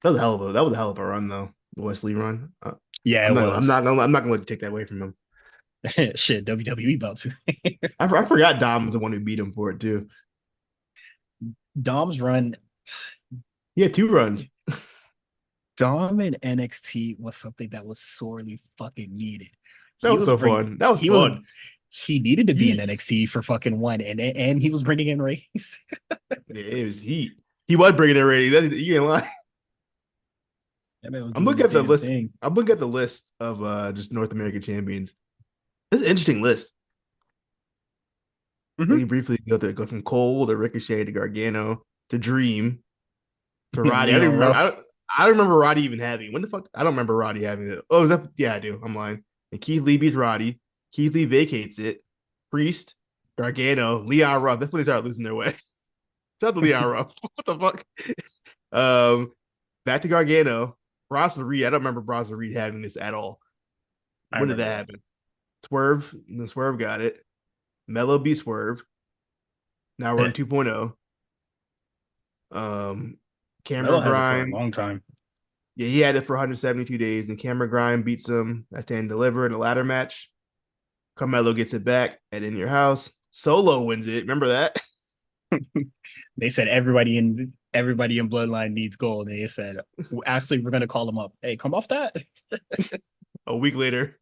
That was a hell of a run though. The Wesley run. Yeah, it was. I'm not gonna let you take that away from him. Shit, WWE about to. I forgot Dom was the one who beat him for it too. Dom's run, He had two runs. Dom in NXT was something that was sorely fucking needed. That He was was so bring fun. That was he was fun. he needed to be in He NXT for fucking one, and he was bringing in ratings. yeah, it was he was bringing it ready. You know what? That man was I'm doing looking the at the damn list. thing. I'm looking at the list of just North American champions. This is an interesting list. Let Mm-hmm. me briefly go from Cole to Ricochet to Gargano to Dream to Roddy. Leon Ruff. I don't remember Roddy even having. When the fuck? I don't remember Roddy having it. Oh, yeah, I do. I'm lying. And Keith Lee beats Roddy. Keith Lee vacates it. Priest, Gargano, Leon Ruff. That's when they start losing their way. Shout out to Leon Ruff. What the fuck? Um, back to Gargano. Bronson Reed. I don't remember Bronson Reed having this at all. I When did that remember that. happen? Swerve. And then Swerve got it. Mello beat Swerve. Now we're in 2.0. Melo Cameron has it for a Grimes. long time. Yeah, he had it for 172 days, and Cameron Grimes beats him at the end deliver in a ladder match. Carmelo gets it back at In Your House. Solo wins it. Remember that? They said everybody in Bloodline needs gold, and they said, actually, we're gonna call him up. Hey, come off that. A week later.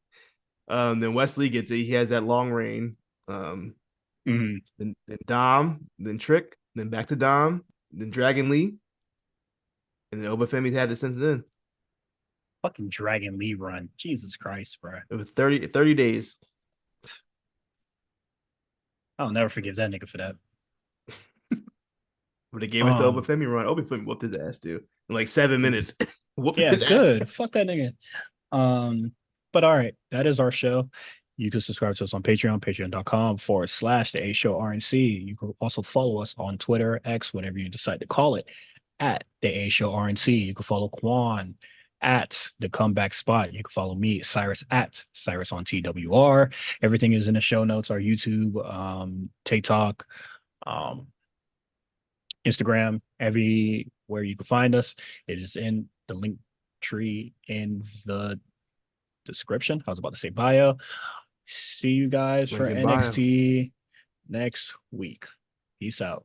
Then Wesley gets it. He has that long reign. Mhm. Then Dom, then Trick, then back to Dom, then Dragon Lee, and then Obafemi's had it since then. Fucking Dragon Lee run. Jesus Christ, bro. It was 30 days. I'll never forgive that nigga for that. But they gave us the Um, Obafemi run. Obafemi whooped his ass too in like 7 minutes. Whooping yeah, his ass. good. Fuck that nigga. But all right, that is our show. You can subscribe to us on Patreon, patreon.com/the A Show RNC. You can also follow us on Twitter, X, whatever you decide to call it, at the A Show RNC. You can follow Quan at the Comeback Spot. You can follow me, Cyrus, at Cyrus on TWR. Everything is in the show notes, our YouTube, TikTok, um, Instagram, everywhere you can find us. It is in the link tree in the description. I was about to say bio. See you guys for Link in bio. NXT next week. Peace out.